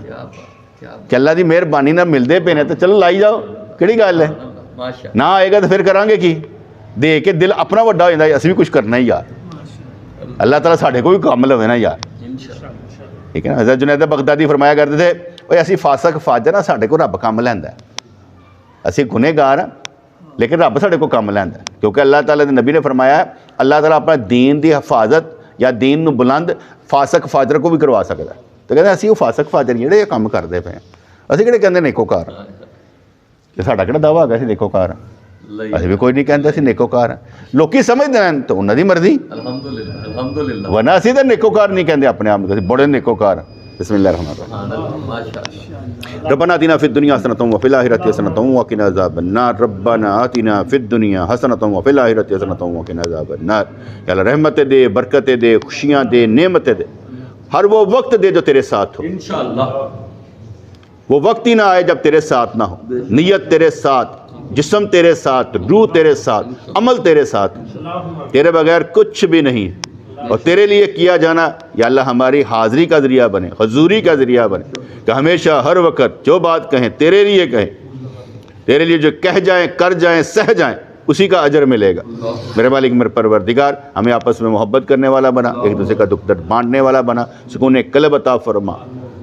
کہ اللہ دی مہربانی نہ ملتے پے نے تو چلو لائی جاؤ، کہڑی گل ہے؟ ماشاءاللہ نہ آئے گا تو پھر کریں گے کی؟ دے کے دل اپنا وڈا ہو جاتا ہے، اسی بھی کچھ کرنا ہی یار. اللہ تعالیٰ ساڈے کو بھی کام لوے نا یار، ٹھیک ہے نا. حضرت جنید بغدادی فرمایا کرتے تھے وہ ایسی فاسق فاجر ساڈے کو رب کام لینا ہے، اسی گنہگار ہاں لیکن رب ساڈے کو کام لینا ہے، کیونکہ اللہ تعالیٰ نے نبی نے فرمایا ہے اللہ تعالیٰ اپنا دین دی حفاظت یا دین نو بلند فاسق فاجر کو بھی کروا سکتا ہے. تو کہتے ہیں اسی وہ فاسق فاجر جہے یہ کام کرتے پے ہیں، اسی کہڑے کہتے نیکوکار ہاں؟ کہ ساڈا کہڑا دعویٰ ہے اسی نیکوکار ہاں؟ ਅਸੀਂ ਵੀ ਕੋਈ ਨਹੀਂ ਕਹਿੰਦਾ ਅਸੀਂ ਨੇਕੋਕਾਰ ਹਾਂ. ਲੋਕੀ ਸਮਝਦੇ ਨੇ ਤਾਂ ਉਹਨਾਂ ਦੀ ਮਰਜ਼ੀ, الحمدللہ ਵਰਨਾ ਅਸੀਂ ਤਾਂ ਨੇਕੋਕਾਰ ਨਹੀਂ ਕਹਿੰਦੇ ਆਪਣੇ ਆਪ ਨੂੰ, ਅਸੀਂ ਬੜੇ ਨੇਕੋਕਾਰ ਹਾਂ. بسم اللہ الرحمن الرحیم. ماشاءاللہ ربنا آتنا فی الدنیا حسنۃ وفی الآخرۃ حسنۃ وقنا عذاب النار. ربنا آتنا فی الدنیا حسنۃ وفی الآخرۃ حسنۃ وقنا عذاب النار. یا اللہ رحمتیں دے، برکتیں دے، خوشیاں دے، نعمتیں دے، ہر وہ وقت دے جو تیرے ساتھ ہو. انشاءاللہ وہ وقت ہی نہ آئے جب تیرے ساتھ نہ ہو. نیت تیرے ساتھ، جسم تیرے ساتھ، روح تیرے ساتھ، عمل تیرے ساتھ، تیرے بغیر کچھ بھی نہیں. اور تیرے لیے کیا جانا یا اللہ ہماری حاضری کا ذریعہ بنے، حضوری کا ذریعہ بنے، کہ ہمیشہ ہر وقت جو بات کہیں تیرے لیے کہیں، تیرے لیے جو کہہ جائیں، کر جائیں، سہ جائیں، اسی کا اجر ملے گا. میرے مالک میرے پروردگار ہمیں آپس میں محبت کرنے والا بنا، ایک دوسرے کا دکھ درد بانٹنے والا بنا، سکون قلب عطا فرما،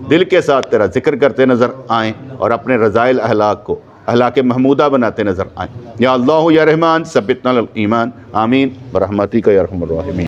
دل کے ساتھ تیرا ذکر کرتے نظر آئیں اور اپنے رضائل اخلاق کو اخلاق محمودہ بناتے نظر آئیں. یا اللہ یا رحمان ثبتنا علی الایمان، آمین برحمتک یا ارحم الراحمین.